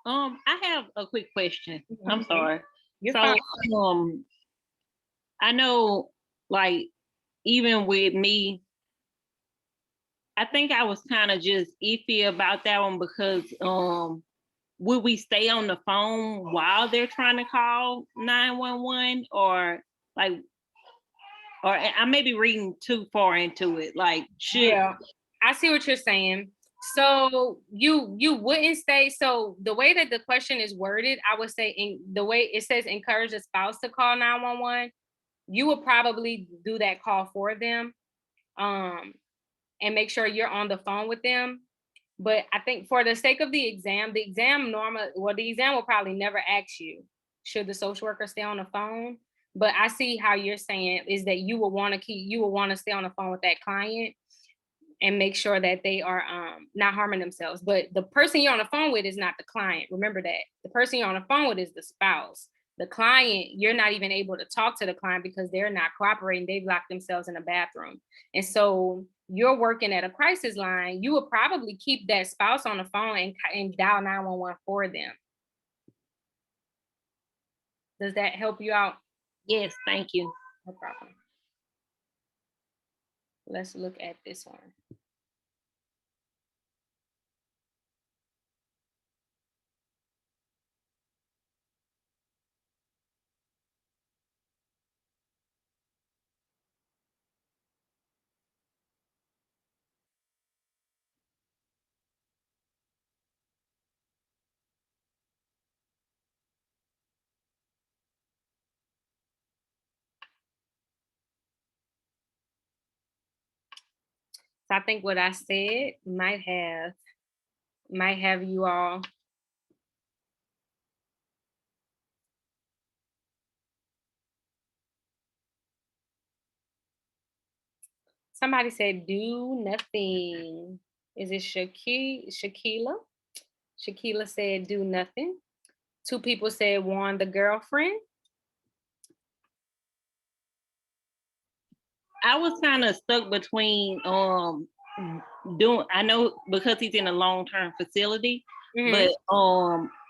E: I have a quick question. I'm sorry.
A: You're fine.
E: I know, like, even with me, I think I was kind of just iffy about that one because would we stay on the phone while they're trying to call 911, or I may be reading too far into it. Like,
A: yeah, I see what you're saying. So you wouldn't stay. So the way that the question is worded, I would say in the way it says encourage a spouse to call 911, you would probably do that call for them, and make sure you're on the phone with them. But I think for the sake of the exam will probably never ask you, should the social worker stay on the phone? But I see how you're saying is that you will want to stay on the phone with that client and make sure that they are not harming themselves. But the person you're on the phone with is not the client. Remember that. The person you're on the phone with is the spouse. The client, you're not even able to talk to the client because they're not cooperating. They've locked themselves in a bathroom. And so you're working at a crisis line, you would probably keep that spouse on the phone and dial 911 for them. Does that help you out?
E: Yes, thank you.
A: No problem. Let's look at this one. So I think what I said might have you all. Somebody said do nothing. Is it Shaquila? Shaquila said do nothing. 2 people said warn the girlfriend.
E: I was kind of stuck between I know because he's in a long-term facility, but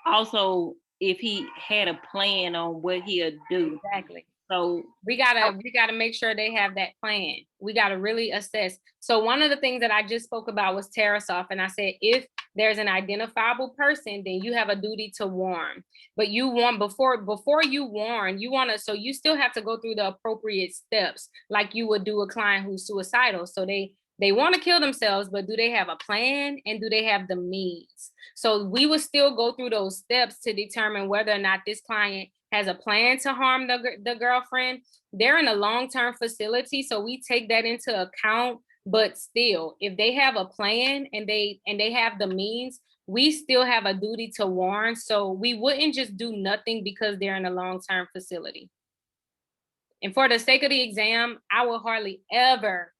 E: also if he had a plan on what he'll do.
A: Exactly.
E: So
A: we gotta make sure they have that plan. We gotta really assess. So one of the things that I just spoke about was Tarasoff, and I said if there's an identifiable person, then you have a duty to warn. But you want before you warn, you want to. So you still have to go through the appropriate steps, like you would do a client who's suicidal. So they want to kill themselves, but do they have a plan and do they have the means? So we would still go through those steps to determine whether or not this client has a plan to harm the girlfriend. They're in a long-term facility, so we take that into account. But still, if they have a plan and they have the means, we still have a duty to warn. So we wouldn't just do nothing because they're in a long-term facility. And for the sake of the exam, I will hardly ever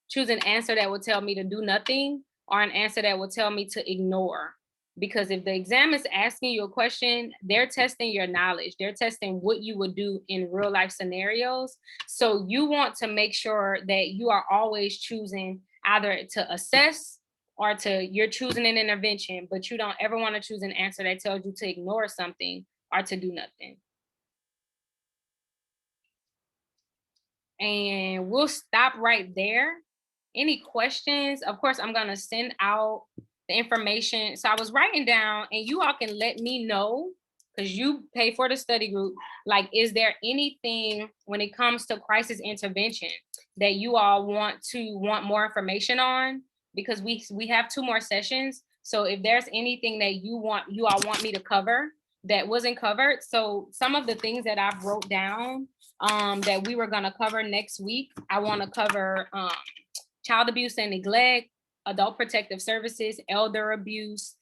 A: choose an answer that will tell me to do nothing or an answer that will tell me to ignore. Because if the exam is asking you a question, they're testing your knowledge. They're testing what you would do in real life scenarios. So you want to make sure that you are always choosing either to assess or you're choosing an intervention, but you don't ever want to choose an answer that tells you to ignore something or to do nothing. And we'll stop right there. Any questions? Of course, I'm gonna send out the information. So I was writing down, and you all can let me know, because you pay for the study group, like, is there anything when it comes to crisis intervention that you all want more information on? Because we have 2 more sessions. So if there's anything that you all want me to cover that wasn't covered. So some of the things that I've wrote down that we were gonna cover next week, I want to cover child abuse and neglect, adult protective services, elder abuse,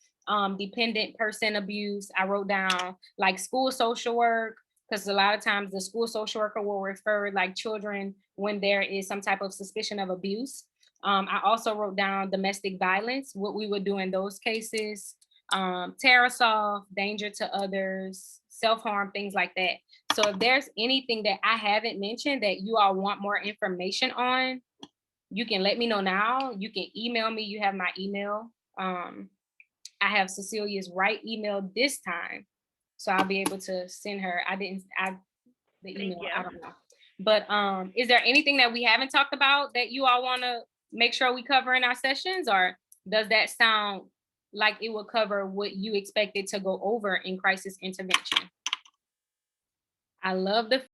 A: dependent person abuse. I wrote down like school social work, because a lot of times the school social worker will refer like children when there is some type of suspicion of abuse. I also wrote down domestic violence, what we would do in those cases, Tarasoff, danger to others, self-harm, things like that. So if there's anything that I haven't mentioned that you all want more information on, you can let me know now. You can email me. You have my email. I have Cecilia's right email this time, so I'll be able to send her. The email. I don't know. But is there anything that we haven't talked about that you all want to make sure we cover in our sessions, or does that sound like it will cover what you expected to go over in crisis intervention? I love the